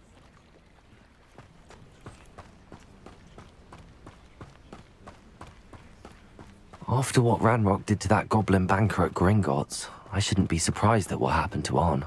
After what Ranrock did to that goblin banker at Gringotts, I shouldn't be surprised at what happened to Arn.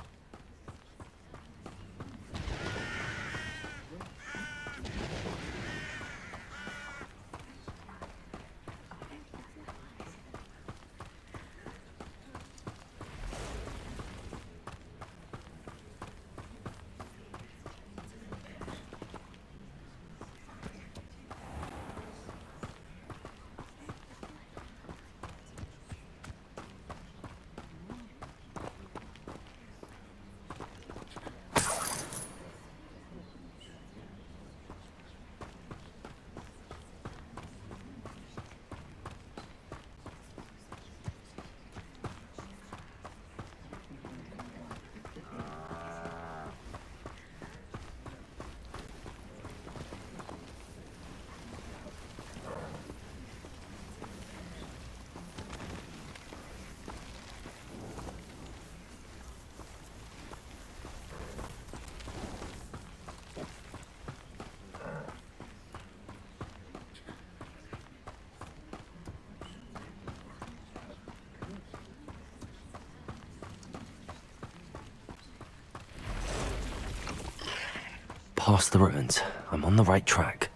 Past the ruins. I'm on the right track.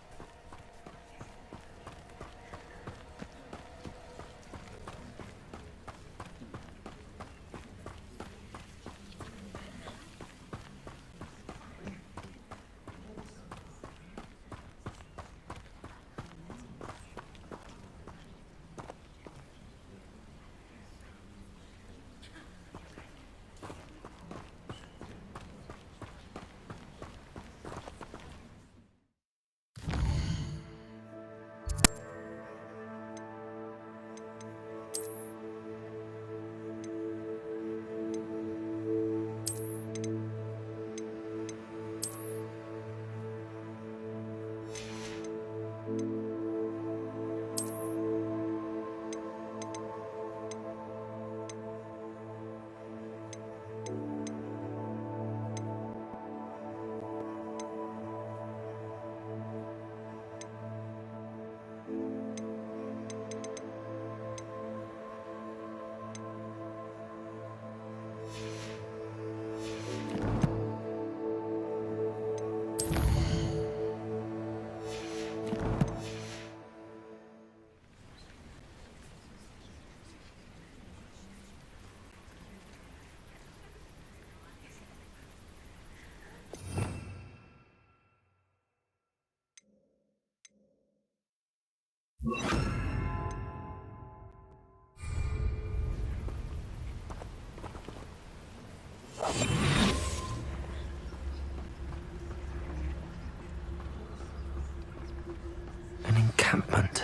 An encampment.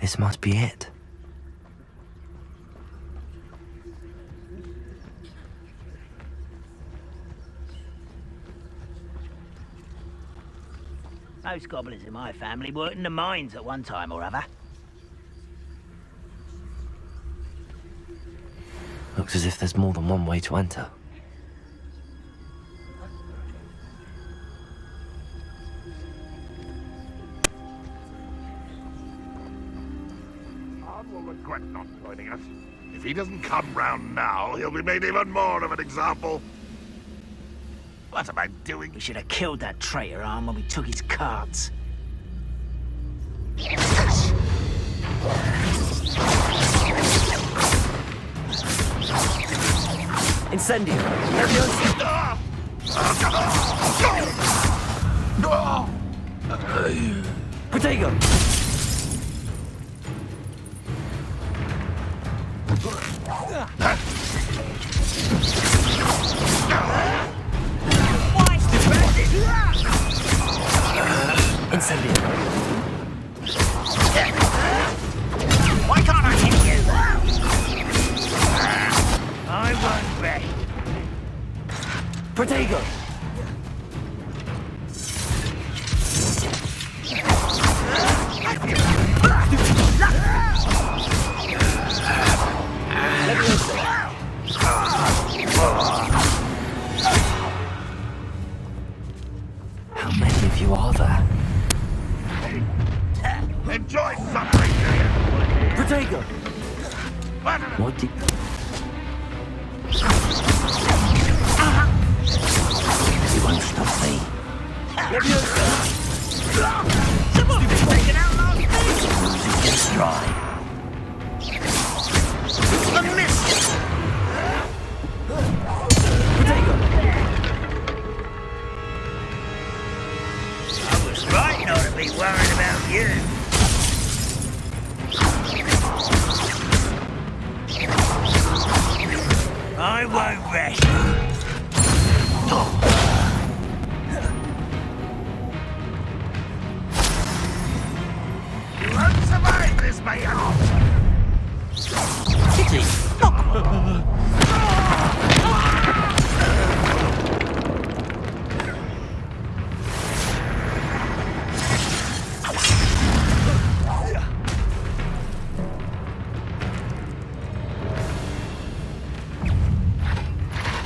This must be it. Most goblins in my family worked in the mines at one time or other. Looks as if there's more than one way to enter. Arn will regret not joining us. If he doesn't come round now, he'll be made even more of an example. What am I doing? We should have killed that traitor, Arn, when we took his carts. Incendio! Protego! Incendio! Why can't I hit you? I won't bet. Protego! enjoy suffering, do you? Protego! What did... You won't stop me. Someone's taken out last week! Losing your stride. A miss! I was right not to be worried about you. I won't rest. You won't survive this, man! Kitty!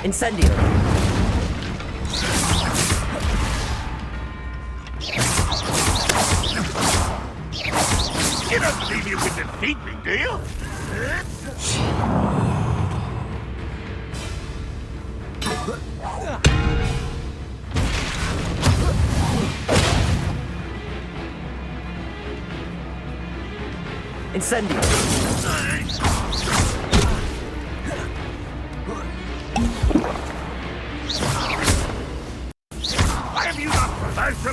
Incendio! You don't believe you can defeat me, do you? Incendio! Why have you not prepared to the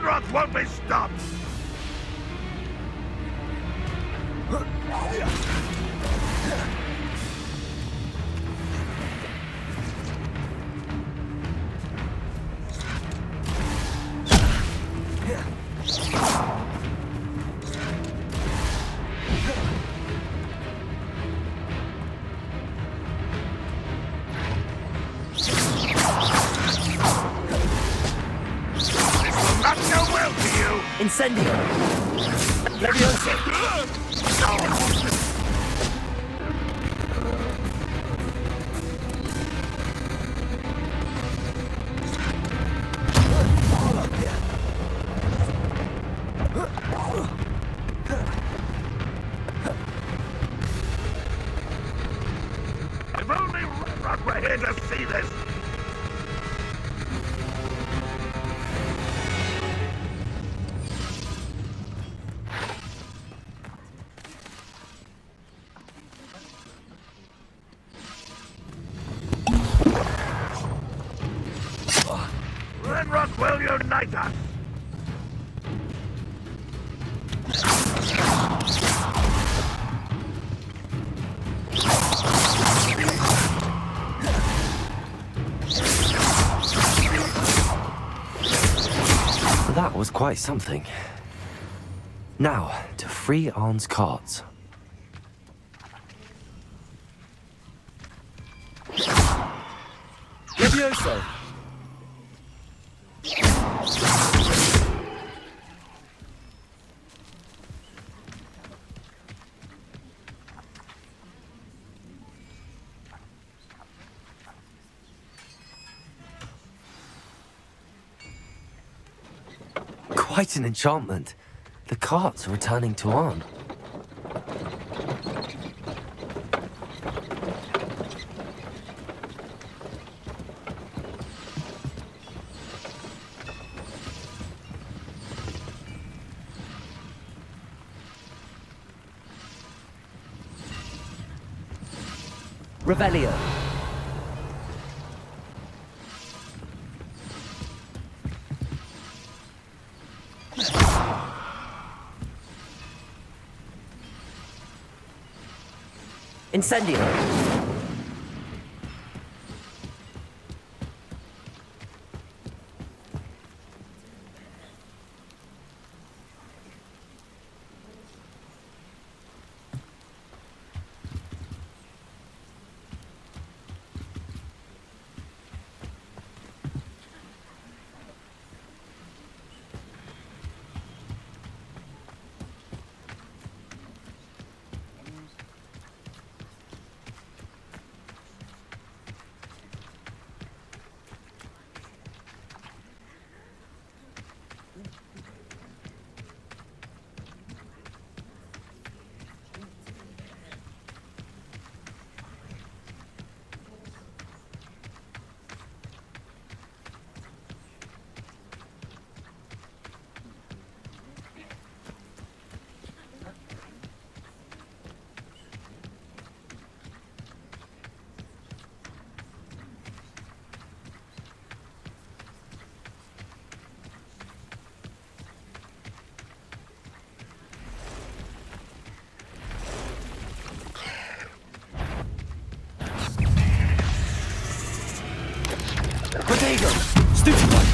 Northrup won't be stopped! Incendio! Leviosa! If only Northrup were here to see this! Northrup will unite us! That was quite something. Now, to free Arn's carts. Levioso! Quite an enchantment. The carts are returning to Arn. Revelio! Incendio! There you go. Stupid one.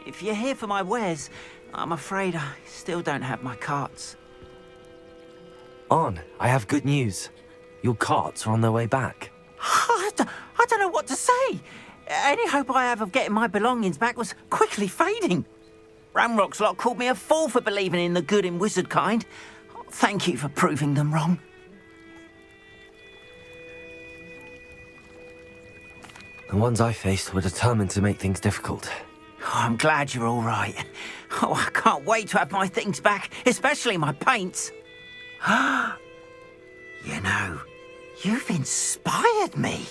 If you're here for my wares, I'm afraid I still don't have my carts. On, I have good news. Your carts are on their way back. I don't know what to say. Any hope I have of getting my belongings back was quickly fading. Ramrock's lot called me a fool for believing in the good and wizard kind. Thank you for proving them wrong. The ones I faced were determined to make things difficult. Oh, I'm glad you're all right. Oh, I can't wait to have my things back, especially my paints. You know, you've inspired me.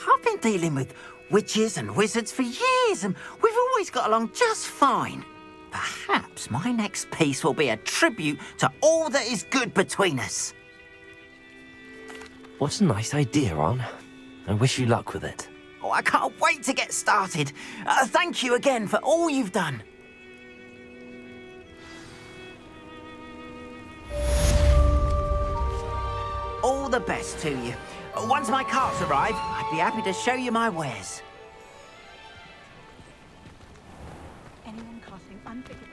I've been dealing with witches and wizards for years, and we've always got along just fine. Perhaps my next piece will be a tribute to all that is good between us. What a nice idea, On. I wish you luck with it. Oh, I can't wait to get started. Thank you again for all you've done. All the best to you. Once my carts arrive, I'd be happy to show you my wares. Anyone casting unforgivable.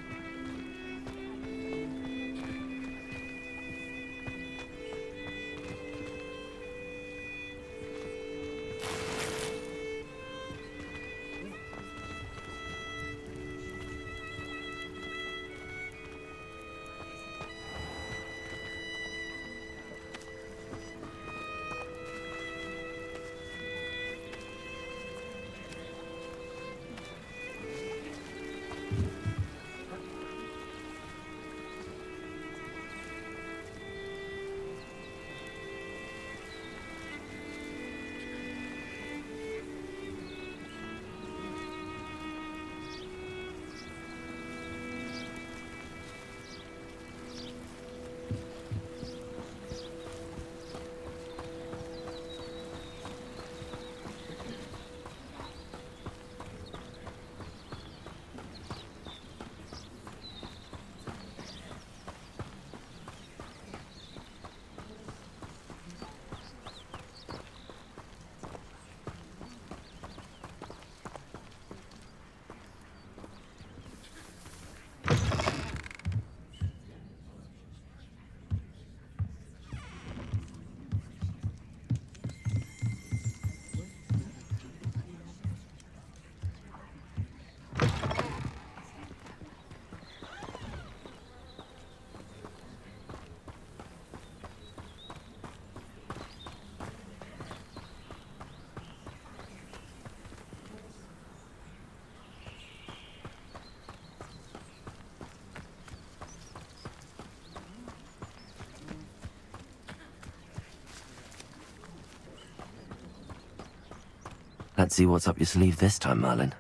Let's see what's up your sleeve this time, Merlin.